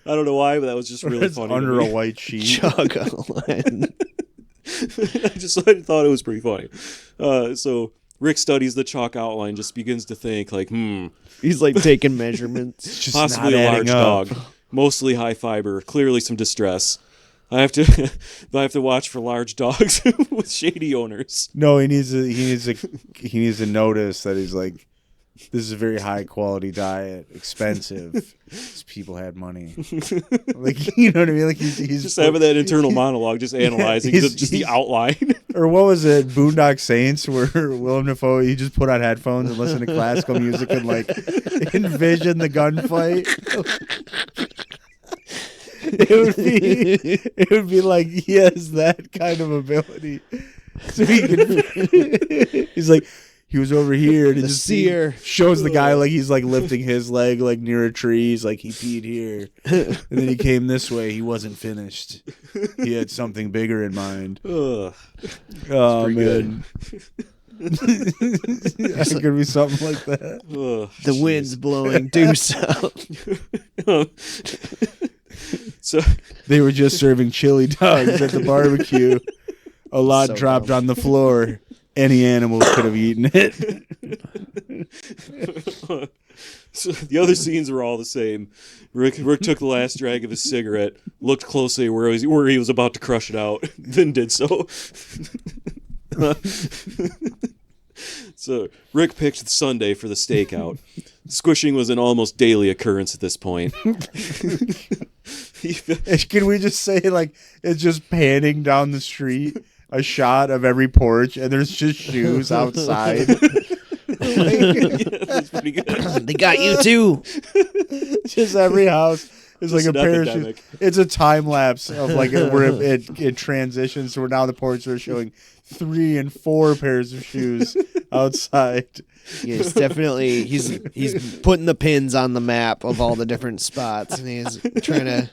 I don't know why, but that was just really It's funny. under a white sheet. Chug line. I thought it was pretty funny. So Rick studies the chalk outline, just begins to think like, He's like taking measurements. Just possibly not a adding large up. dog, mostly high fiber, clearly some distress. I have to watch for large dogs with shady owners. No, he needs to notice that he's like, this is a very high quality diet, expensive. These people had money. Like, you know what I mean? Like he's Just having that internal monologue, just analyzing just the outline. Or what was it, Boondock Saints, where Willem Dafoe, he just put on headphones and listened to classical music and like envision the gunfight. It would be like he has that kind of ability. So he's like, he was over here and it just seer shows the guy like he's like lifting his leg like near a tree. He's like, he peed here. And then he came this way. He wasn't finished. He had something bigger in mind. Ugh. Oh, pretty man. It's going to be something like that. Oh, The wind's blowing due south. So They were just serving chili dogs at the barbecue. A lot So dropped dumb. on the floor. Any animal could have eaten it. So the other scenes were all the same. Rick took the last drag of his cigarette, looked closely where he was about to crush it out, then did so. So Rick picked Sunday for the stakeout. Squishing was an almost daily occurrence at this point. Can we just say, like, it's just panning down the street, a shot of every porch, and there's just shoes outside. That's pretty good. They got you too. Just every house is Just like a an pair of epidemic. shoes. It's a time lapse of like where it transitions to where now the porch are showing 3 and 4 pairs of shoes outside. Yes, definitely. He's putting the pins on the map of all the different spots, and he's trying to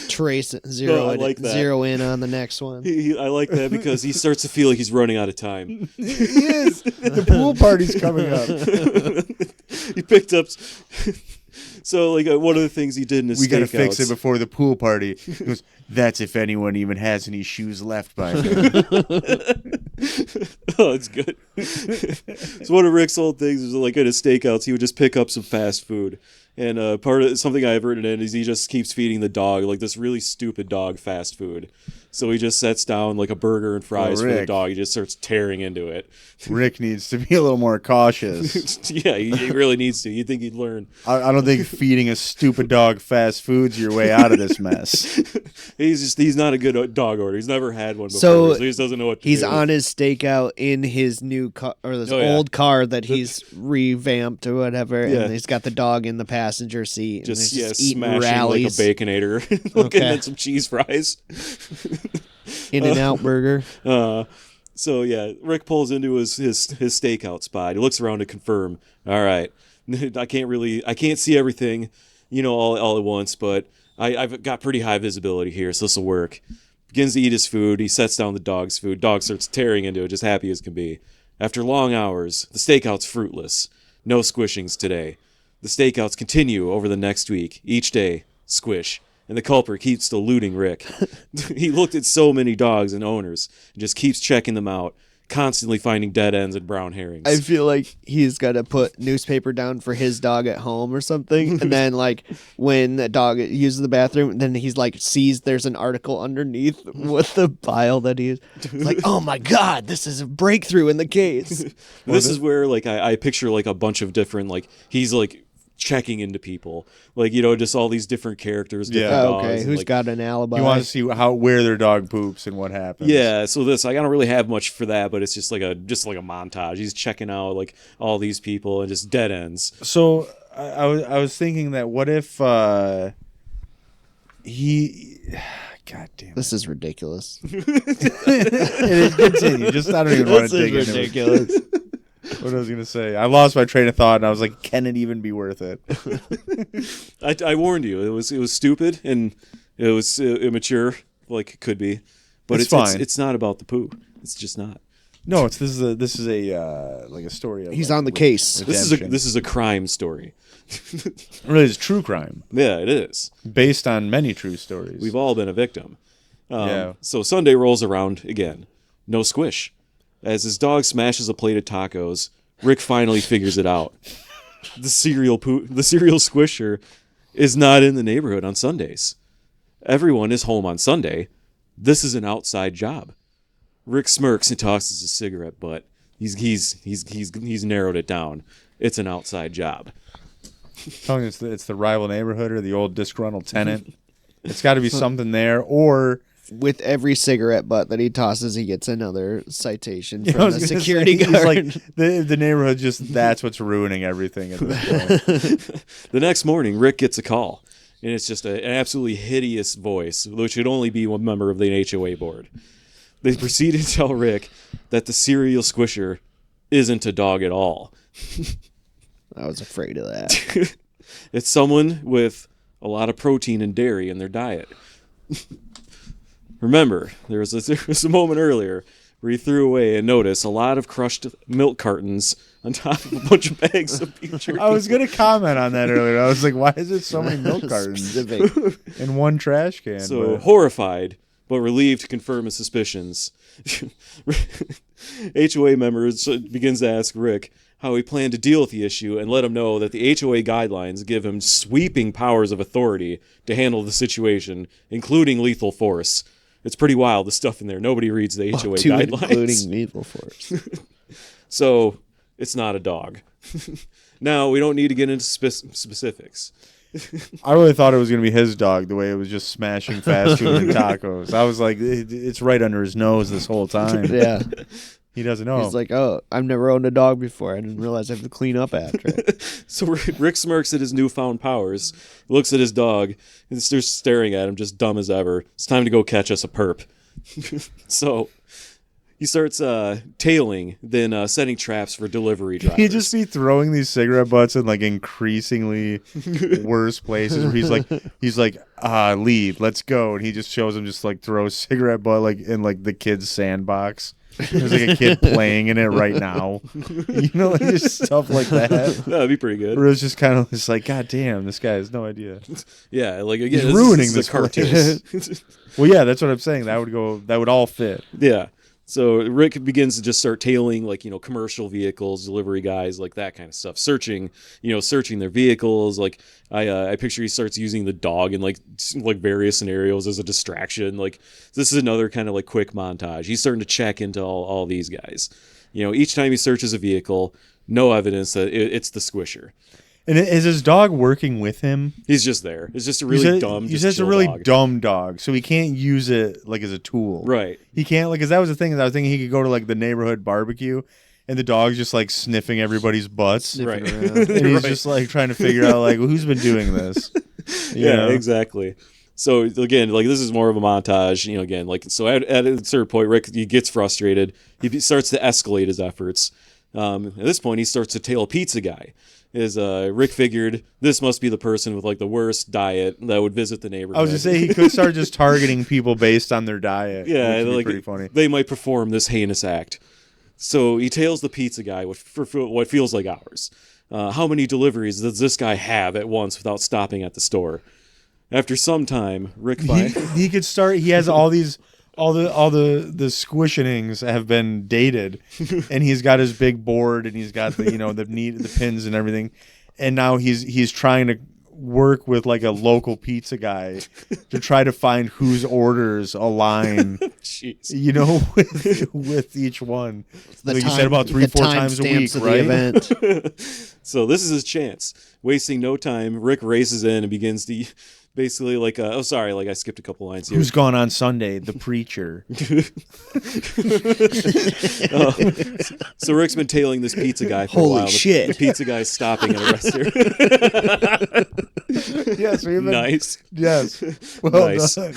trace it, No, I like that. zero in on the next one. I like that because he starts to feel like he's running out of time. He is. The pool party's coming up. He picked up. So, like, one of the things he did in his We gotta fix stakeouts- it before the pool party. He goes, that's if anyone even has any shoes left by me. Oh, it's good. So one of Rick's old things is like at his stakeouts, he would just pick up some fast food. And part of something I've written in is he just keeps feeding the dog like this really stupid dog fast food. So he just sets down like a burger and fries for the Rick. dog. He just starts tearing into it. Rick needs to be a little more cautious. Yeah, he really needs to. You'd think he'd learn. I don't think feeding a stupid dog fast food's your way out of this mess. He's not a good dog owner. He's never had one before, So so he just doesn't know what to He's do. on his stakeout in his new car, or this Oh, yeah. old car that he's revamped or whatever, Yeah. and he's got the dog in the passenger seat. just and they're eating smashing rallies. like a baconator, looking Okay. at some cheese fries. In-N-Out burger. So yeah, Rick pulls into his stakeout spot. He looks around to confirm. All right, I can't see everything, all at once, but I've got pretty high visibility here, so this will work. Begins to eat his food. He sets down the dog's food. Dog starts tearing into it, just happy as can be. After long hours, the stakeout's fruitless. No squishings today. The stakeouts continue over the next week. Each day, squish. And the culprit keeps eluding Rick. He looked at so many dogs and owners and just keeps checking them out, constantly finding dead ends and brown herrings. I feel like he's got to put newspaper down for his dog at home or something. And then, like, when the dog uses the bathroom, then he's like, sees there's an article underneath with the pile that he's like, oh my God, this is a breakthrough in the case. This is where, like, I picture, like, a bunch of different, like, he's, like, checking into people. Like, just all these different characters, different Yeah. dogs. Okay, and, who's like, got an alibi? You want to see where their dog poops and what happens. Yeah, so I don't really have much for that, but it's just like a montage. He's checking out, like, all these people and just dead ends. So I was thinking that what if he... God damn it. This is ridiculous. It is, continue. Just I don't even want to dig into it. ridiculous. What I was gonna say. I lost my train of thought, and I was like, "Can it even be worth it?" I warned you. It was stupid and it was immature, like it could be, but It's fine. It's not about the poo. It's just not. No, this is a like a story of. He's like, on the case. redemption. This is a crime story. Really, it's true crime Yeah, it is. based on many true stories. We've all been a victim. Yeah. So Sunday rolls around again. No squish. As his dog smashes a plate of tacos, Rick finally figures it out. The cereal squisher is not in the neighborhood on Sundays. Everyone is home on Sunday. This is an outside job. Rick smirks and tosses his cigarette butt. He's narrowed it down. It's an outside job. telling you it's the rival neighborhood or the old disgruntled tenant. It's got to be something there, or With every cigarette butt that he tosses, he gets another citation I from was the gonna security say, guard. It's like the neighborhood that's what's ruining everything at this point. The next morning, Rick gets a call, and it's just an absolutely hideous voice, which should only be one member of the HOA board. They proceed to tell Rick that the cereal squisher isn't a dog at all. I was afraid of that. It's someone with a lot of protein and dairy in their diet. Remember, there was a moment earlier where he threw away and noticed a lot of crushed milk cartons on top of a bunch of bags of beef jerky. I was going to comment on that earlier. I was like, why is it so many milk cartons in one trash can? So horrified, but relieved to confirm his suspicions, HOA members begins to ask Rick how he planned to deal with the issue and let him know that the HOA guidelines give him sweeping powers of authority to handle the situation, including lethal force. It's pretty wild, the stuff in there. Nobody reads the HOA guidelines. Including lethal force. So, it's not a dog. Now, we don't need to get into specifics. I really thought it was going to be his dog, the way it was just smashing fast food and tacos. I was like, it's right under his nose this whole time. Yeah. He doesn't know. He's like, oh, I've never owned a dog before. I didn't realize I have to clean up after it. So Rick smirks at his newfound powers, looks at his dog, and starts staring at him, just dumb as ever. It's time to go catch us a perp. So he starts tailing, then setting traps for delivery drivers. He'd just be throwing these cigarette butts in like increasingly worse places where he's like, leave, let's go. And he just shows him just like throw a cigarette butt like in like the kid's sandbox. There's like a kid playing in it right now. You know, like just stuff like that. That'd be pretty good. Where it's just kind of just like, God damn, this guy has no idea. Yeah, like again, he's ruining this cartoon. Well, yeah, that's what I'm saying. That would all fit. Yeah. So Rick begins to just start tailing, like, commercial vehicles, delivery guys, like that kind of stuff, searching their vehicles. Like I picture he starts using the dog in like various scenarios as a distraction. Like this is another kind of like quick montage. He's starting to check into all these guys. Each time he searches a vehicle, no evidence that it's the Squisher. And is his dog working with him? He's just there. It's just a really dumb. He's just a really dumb dog, so he can't use it like as a tool. Right. He can't because that was the thing. I was thinking he could go to like the neighborhood barbecue, and the dog's just like sniffing everybody's butts. Right. And he's just like trying to figure out like who's been doing this. Yeah, exactly. So again, like this is more of a montage. Again, like so at a certain point, Rick he gets frustrated. He starts to escalate his efforts. At this point, he starts to tail a pizza guy. Rick figured this must be the person with like the worst diet that would visit the neighborhood. I was just saying he could start just targeting people based on their diet. Yeah, which would be like pretty funny. They might perform this heinous act. So he tails the pizza guy for what feels like hours. How many deliveries does this guy have at once without stopping at the store? After some time, Rick finds he could start. He has all these. All the squishenings have been dated, and he's got his big board, and he's got the pins and everything, and now he's trying to work with like a local pizza guy to try to find whose orders align. Jeez. with each one. Like you said about 3-4 times a week, right? So this is his chance. Wasting no time, Rick races in and begins to. Basically, like, I skipped a couple lines here. Who's gone on Sunday? The preacher. So Rick's been tailing this pizza guy for a while. Holy shit. The pizza guy's stopping at a rest area. Yes, we've been, nice. Yes. Well nice. done.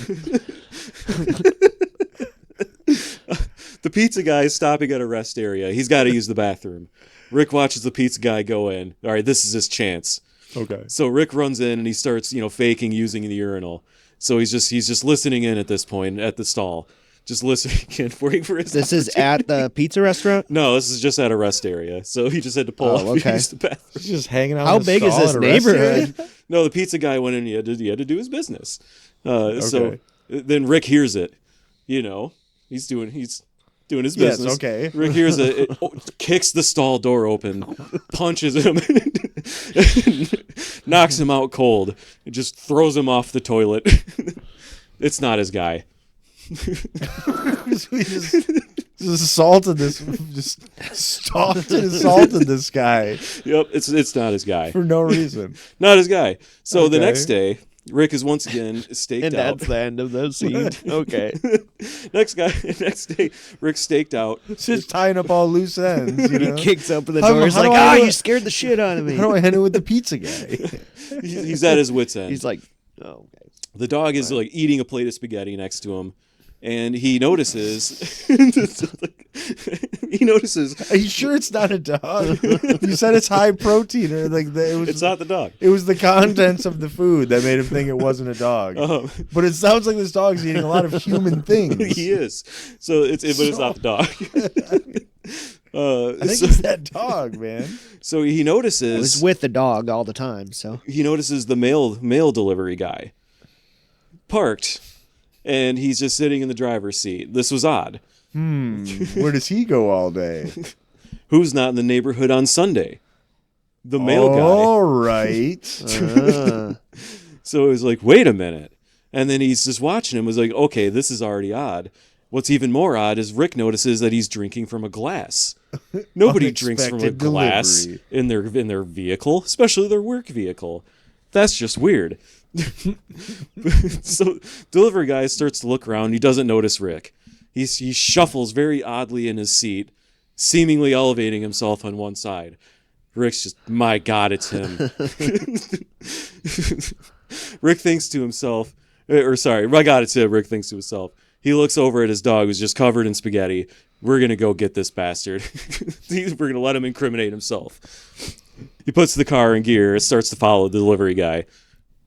The pizza guy is stopping at a rest area. He's got to use the bathroom. Rick watches the pizza guy go in. All right, this is his chance. Okay. So Rick runs in and he starts, faking using the urinal. So he's just listening in at this point at the stall, just listening and waiting for his. This is at the pizza restaurant? No, this is just at a rest area. So he just had to pull up and use the bathroom. He's just hanging out. How in the big is stall this at a rest neighborhood? area? No, the pizza guy went in. He had to do his business. So Okay. then Rick hears it. He's doing his business. Yes, okay. Rick hears it, kicks the stall door open, punches him, knocks him out cold, and just throws him off the toilet. It's not his guy. We just assaulted this, just stalked and assaulted this guy Yep, it's not his guy. for no reason. Not his guy. So the Okay. next day, Rick is once again staked And out. that's the end of the scene. Okay. Next day, Rick's staked out. It's just tying up all loose ends. He kicks open the How- door. He's how like, do I do you it?" scared the shit out of me. How do I handle with the pizza guy? He's at his wit's end. He's like, oh, okay. The dog is like eating a plate of spaghetti next to him, and he notices Are you sure it's not a dog? You said it's high protein, or like it was. it's not the dog. It was the contents of the food that made him think it wasn't a dog. But it sounds like this dog's eating a lot of human things. He is. So but it's not the dog. I think it's that dog, man. So he notices. I was with the dog all the time, so He notices the mail delivery guy parked, and he's just sitting in the driver's seat. This was odd. Where does he go all day? Who's not in the neighborhood on Sunday? The mail guy. All right. So it was like, wait a minute. And then he's just watching him. Was like, okay, this is already odd. What's even more odd is Rick notices that he's drinking from a glass. Nobody drinks from a glass in their vehicle, especially their work vehicle. That's just weird. So delivery guy starts to look around. He doesn't notice Rick. He shuffles very oddly in his seat, seemingly elevating himself on one side. Rick's just, my God, it's him. Rick thinks to himself, my God, it's him. Rick thinks to himself. He looks over at his dog who's just covered in spaghetti. We're going to go get this bastard. We're going to let him incriminate himself. He puts the car in gear and starts to follow the delivery guy.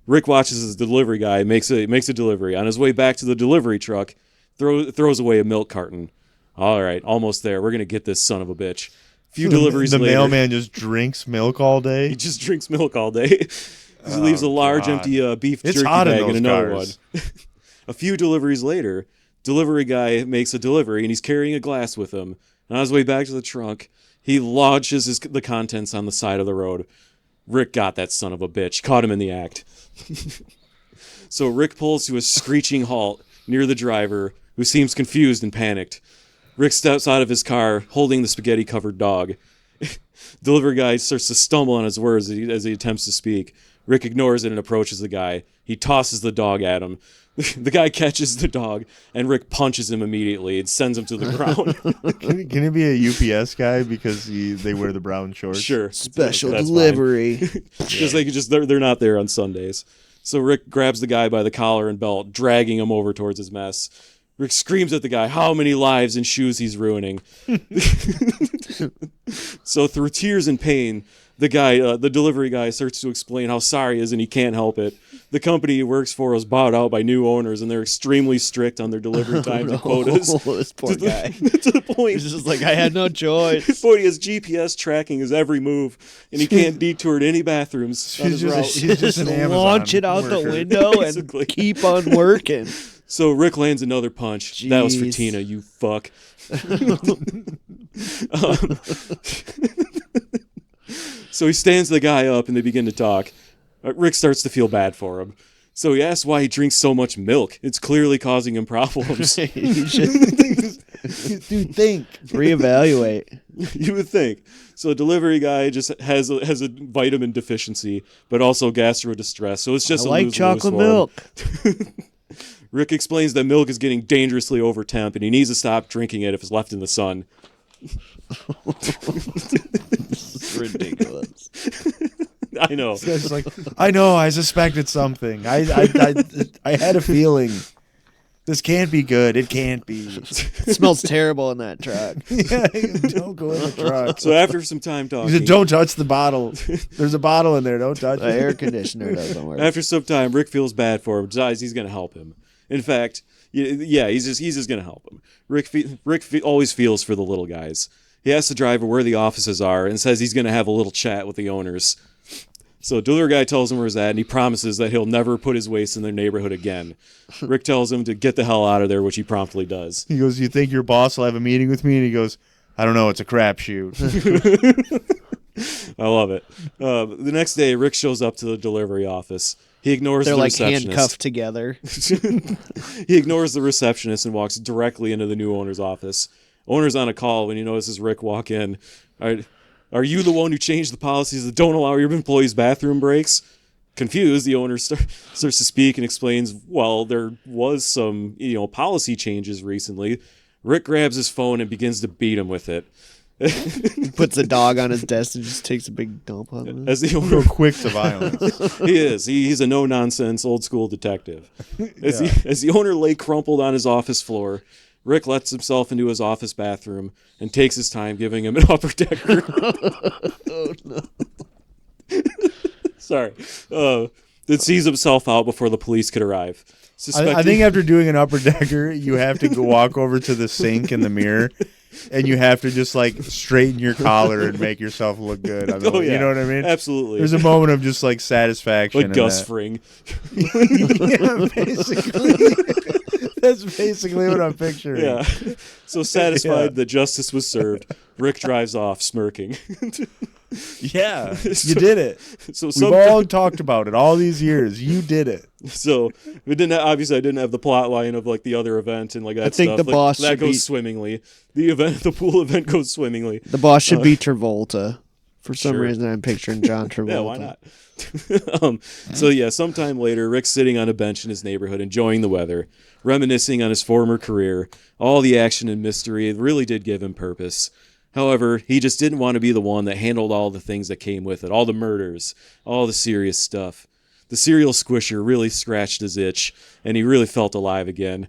Rick watches as the delivery guy makes a delivery. On his way back to the delivery truck, throws away a milk carton. All right, almost there. We're going to get this son of a bitch. A few deliveries later. The mailman just drinks milk all day? He just drinks milk all day. He leaves a large empty beef jerky bag in another one. A few deliveries later, delivery guy makes a delivery, and he's carrying a glass with him. And on his way back to the trunk, he launches the contents on the side of the road. Rick got that son of a bitch. Caught him in the act. So Rick pulls to a screeching halt near the driver, who seems confused and panicked. Rick steps out of his car, holding the spaghetti-covered dog. Delivery guy starts to stumble on his words as he attempts to speak. Rick ignores it and approaches the guy. He tosses the dog at him. The guy catches the dog, and Rick punches him immediately and sends him to the ground. Can it be a UPS guy because they wear the brown shorts? Sure. special delivery. Because they're not there on Sundays. So Rick grabs the guy by the collar and belt, dragging him over towards his mess. Rick screams at the guy how many lives and shoes he's ruining. So through tears and pain, the delivery guy starts to explain how sorry he is and he can't help it. The company he works for was bought out by new owners, and they're extremely strict on their delivery times and quotas. This poor guy. To the point. He's just like, I had no choice. He has GPS tracking his every move, and he can't detour to any bathrooms on his route. She's just an Amazon launch it out the worker. window Basically. and keep on working. So Rick lands another punch. Jeez. That was for Tina, you fuck. So he stands the guy up, and they begin to talk. Rick starts to feel bad for him. So he asks why he drinks so much milk. It's clearly causing him problems. Dude, think. Reevaluate. You would think. So delivery guy just has a vitamin deficiency, but also gastro distress. So it's just I like chocolate milk. Rick explains that milk is getting dangerously over temp, and he needs to stop drinking it if it's left in the sun. It's ridiculous. I know. This guy's like, I know, I suspected something. I had a feeling. This can't be good. It can't be. It smells terrible in that truck. Yeah, don't go in the truck. So after some time talking, He said, don't touch the bottle. There's a bottle in there. Don't touch The it. air conditioner doesn't work. after some time, Rick feels bad for him. Decides he's going to help him. In fact, yeah, he's just going to help him. Rick always feels for the little guys. He asks the driver where the offices are and says he's going to have a little chat with the owners. So delivery guy tells him where he's at, and he promises that he'll never put his waste in their neighborhood again. Rick tells him to get the hell out of there, which he promptly does. He goes, you think your boss will have a meeting with me? And he goes, I don't know. It's a crapshoot. I love it. The next day, Rick shows up to the delivery office. He ignores They're the like receptionist. handcuffed together. He ignores the receptionist and walks directly into the new owner's office. Owner's on a call when he notices Rick walk in. Are you the one who changed the policies that don't allow your employees bathroom breaks? Confused, the owner starts to speak and explains, well, there was some policy changes recently. Rick grabs his phone and begins to beat him with it. He puts the dog on his desk and just takes a big dump on it. As the Real owner, quick to violence. he is. He's a no-nonsense, old-school detective. As the owner lay crumpled on his office floor, Rick lets himself into his office bathroom and takes his time giving him an upper decker. Oh no! Sorry. That sees himself out before the police could arrive. I think after doing an upper decker, you have to go walk over to the sink in the mirror, and you have to just like straighten your collar and make yourself look good. You know what I mean? Absolutely. There's a moment of just like satisfaction. Like Gus Fring. Yeah, basically. That's basically what I'm picturing. Yeah. So satisfied that justice was served, Rick drives off smirking. Yeah, you did it. So We've all talked about it all these years. You did it. So we didn't. Obviously, I didn't have the plot line of like the other event and like that. I think stuff. the Like, boss that should goes be- swimmingly. The pool event goes swimmingly. The boss should be Travolta. For some Sure. reason, I'm picturing John Travolta. Yeah, why not? So yeah, sometime later, Rick's sitting on a bench in his neighborhood, enjoying the weather, reminiscing on his former career. All the action and mystery really did give him purpose. However, he just didn't want to be the one that handled all the things that came with it, all the murders, all the serious stuff. The serial squisher really scratched his itch, and he really felt alive again.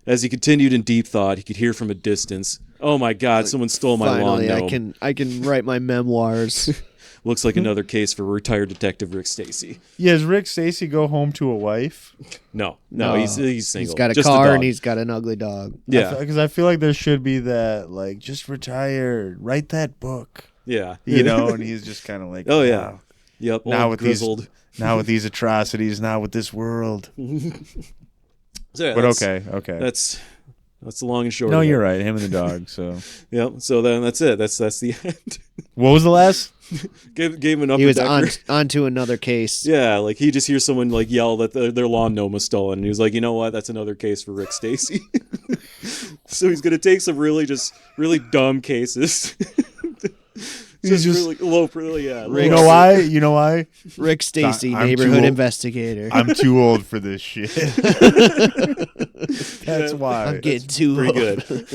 As he continued in deep thought, he could hear from a distance, "Oh my God, someone stole my lawn Finally, gnome." I can write my memoirs. Looks like another case for retired detective Rick Stacy. Yeah, does Rick Stacy go home to a wife? No, No. he's single. He's got a Just car dog. and he's got an ugly dog. Yeah, Because I feel like there should be that, like, just retired, write that book, yeah. you know, and he's just kind of like, Oh yeah. wow. Yep. Now old with grizzled. Now with these atrocities, now with this world. So, yeah, But that's- okay. That's the long and short. No, of it. you're right. Him and the dog. So, Yep. So then that's it. That's the end. what was the last? gave him an upper He was decker. on to another case. Yeah, like he just hears someone like yell that their lawn gnome was stolen, and he was like, you know what? That's another case for Rick Stacy. So he's gonna take some really dumb cases. He's just- really low, really yeah. You know why? You know why? Rick Stacy, I'm too neighborhood old. investigator. I'm too old for this shit. That's why. I'm getting too Pretty old. good.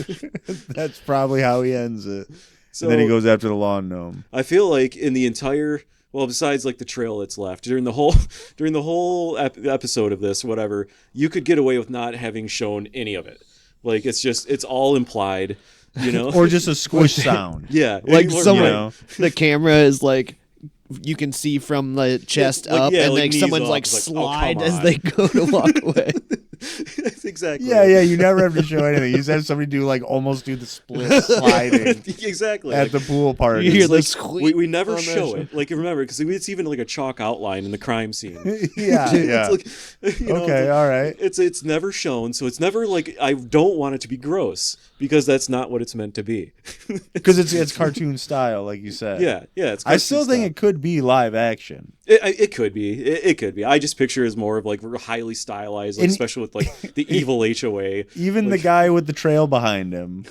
That's probably how he ends it. So And then he goes after the lawn gnome. I feel like in the entire, well, besides like the trail that's left during the whole episode of this, whatever, you could get away with not having shown any of it. Like it's all implied, you know, Or just a squish sound. yeah, Like or- someone, you know. the camera is like, you can see from the chest like, up, yeah, and like like knees someone's up. like It's like, oh, come slide as on. they go to walk away. Exactly. Yeah. You never have to show anything. You just have somebody almost do the split sliding Exactly. at the pool party. You hear It's the like, squeak we never on that show show. it. Like remember, because it's even like a chalk outline in the crime scene. yeah. It's like, you know, Okay, all right. It's never shown, so it's never like I don't want it to be gross because that's not what it's meant to be. Because it's cartoon style, like you said. Yeah. It's I still cartoon think style. it could be live action. It could be. It could be. I just picture it as more of like highly stylized, like, And- especially with like the evil HOA. Even the guy with the trail behind him,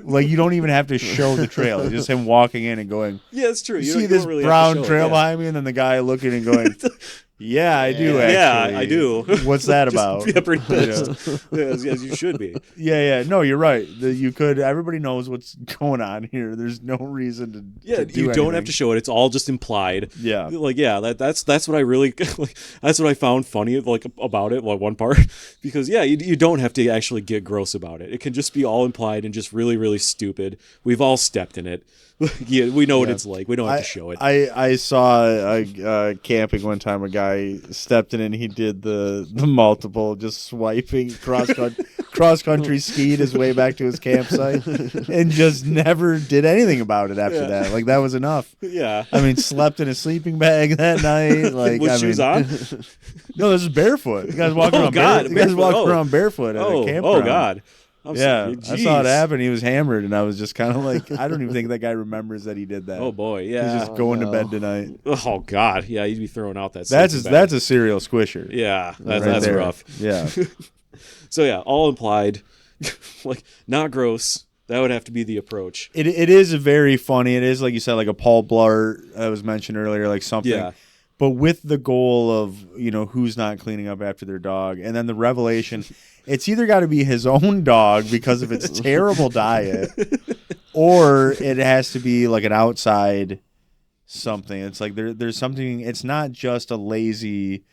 like you don't even have to show the trail. It's just him walking in and going, Yeah, it's true. "You You see don't this really have to brown show it, trail yeah. behind me?" And then the guy looking and going, "Yeah, I do. Actually, Yeah, I do. What's that Just- about?" Yeah, pretty much. Yeah. Yeah, as you should be. Yeah. No, you're right. You could. Everybody knows what's going on here. There's no reason to. Yeah, to do you don't have anything. to show it. It's all just implied. Yeah. Like that's what I really like. That's what I found funny like about it. Like one part because you don't have to actually get gross about it. It can just be all implied and just really stupid. We've all stepped in it. Yeah, we know what it's like. We don't have to show it. I saw camping one time. A guy stepped in and he did the multiple just swiping cross country skied his way back to his campsite and just never did anything about it after that. Like that was enough. Yeah. I mean, slept in a sleeping bag that night. Like With I shoes mean, on? No, this is barefoot. The guy's walking Oh, around. God, The guy's walking barefoot. around barefoot at a campground. Oh God. I'm Yeah, sorry. I saw it Jeez. happen. He was hammered, and I was just kind of like, I don't even think that guy remembers that he did that. Oh boy, He's yeah. just going to no. bed tonight. Oh God, yeah. You'd be throwing out that. That's sleeping bag. that's a serial squisher. Yeah, Right that's there. rough. Yeah. So yeah, all implied, like not gross. That would have to be the approach. It is very funny. It is like you said, like a Paul Blart that was mentioned earlier, like something. Yeah. But with the goal of who's not cleaning up after their dog, and then the revelation, it's either got to be his own dog because of its terrible diet, or it has to be like an outside something. It's like there's something. It's not just a lazy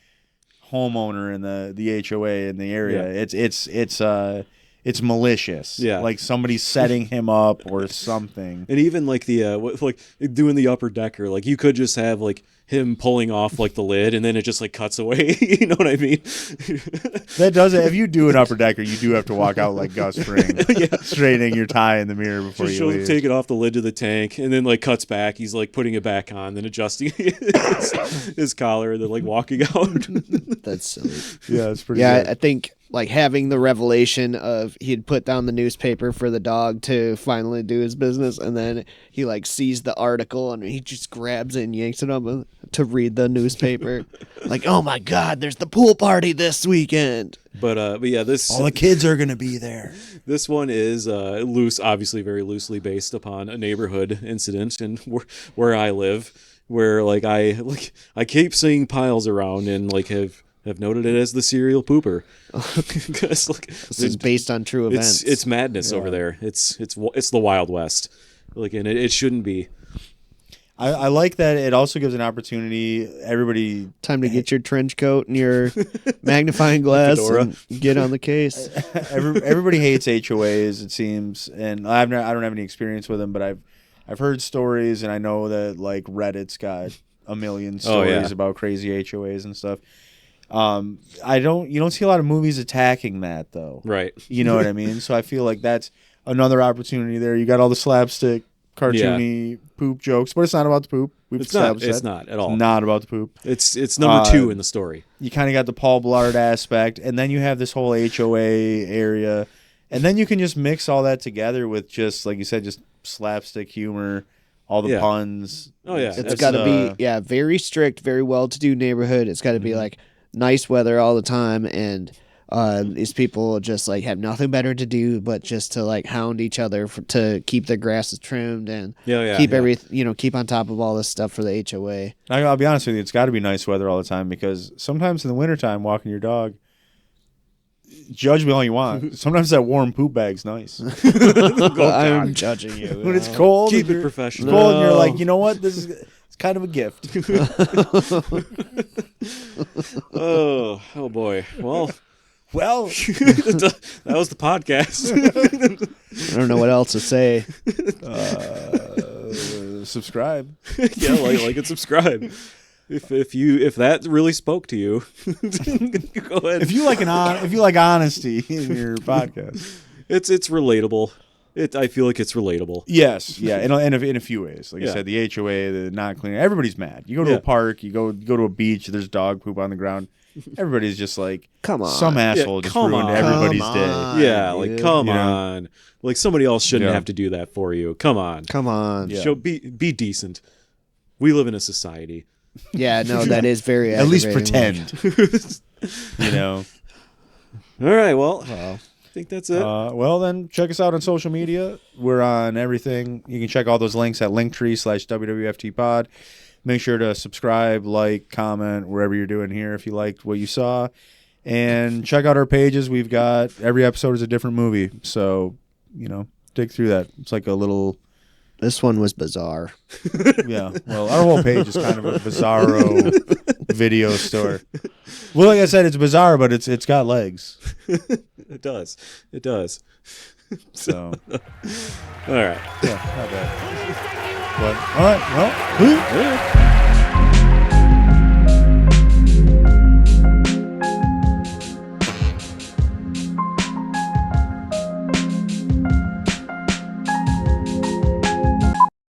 homeowner in the HOA in the area. Yeah. It's malicious. Yeah. Like somebody's setting him up or something. And even like like doing the upper decker, like you could just have like him pulling off like the lid and then it just like cuts away. You know what I mean? That does it. If you do an upper decker, you do have to walk out like Gus Fring, straightening your tie in the mirror before Just you shows him leave. taking off the lid to the tank and then like cuts back. He's like putting it back on, then adjusting his collar and then like walking out. That's silly. Yeah, it's pretty Yeah, good. I think like having the revelation of he'd put down the newspaper for the dog to finally do his business, and then he like sees the article and he just grabs it and yanks it up to read the newspaper. Like, oh my God, there's the pool party this weekend. But yeah, All the kids are going to be there. this one is loose, obviously very loosely based upon a neighborhood incident and where I live, where like I keep seeing piles around and like have noted it as the serial pooper. Because like, This is based on true events. it's madness over there. It's the Wild West. Like, and it shouldn't be. I like that it also gives an opportunity. Everybody, Time to get your trench coat and your magnifying glass Fedora. and get on the case. everybody hates HOAs, it seems, and I don't have any experience with them, but I've heard stories, and I know that like Reddit's got a million stories about crazy HOAs and stuff. You don't see a lot of movies attacking that though. Right. You know what I mean? So I feel like that's another opportunity there. You got all the slapstick, cartoony poop jokes, but it's not about the poop. It's not at all. It's not about the poop. It's number 2 in the story. You kind of got the Paul Blart aspect, and then you have this whole HOA area, and then you can just mix all that together with just, like you said, just slapstick humor, all the puns. Oh, yeah. It's got to be very strict, very well-to-do neighborhood. It's got to be like nice weather all the time, and these people just like have nothing better to do but just to like hound each other to keep their grasses trimmed and keep on top of all this stuff for the HOA. I'll be honest with you, it's got to be nice weather all the time, because sometimes in the wintertime, walking your dog, judge me all you want, sometimes that warm poop bag's nice. I'm judging you. When it's cold, Keep it it's professional. cold, and you're like, you know what, it's kind of a gift. Oh boy. Well, that was the podcast. I don't know what else to say. subscribe. Yeah, like and subscribe. If that really spoke to you, go ahead. If you like honesty in your podcast, it's relatable. I feel like it's relatable. yes, yeah, in a few ways. Like I said, the HOA, the not cleaning, everybody's mad. You go to a park, you go to a beach, there's dog poop on the ground. Everybody's just like, Come on. some asshole just ruined everybody's day. Yeah, like come on. Like somebody else shouldn't Yeah. have to do that for you. Come on. Come on. Yeah. Be decent. We live in a society. Yeah, no, that is very At least aggravating. pretend. You know. All right, well, I think that's it. Well, then check us out on social media. We're on everything. You can check all those links at linktree/WWFTpod. Make sure to subscribe, like, comment, wherever you're doing here if you liked what you saw. And check out our pages. We've got every episode is a different movie. So, dig through that. It's like a little... This one was bizarre. Yeah. Well, our whole page is kind of a bizarro video store. Well, like I said, it's bizarre, but it's got legs. It does. So, All right. yeah, not bad. But, all right. Well,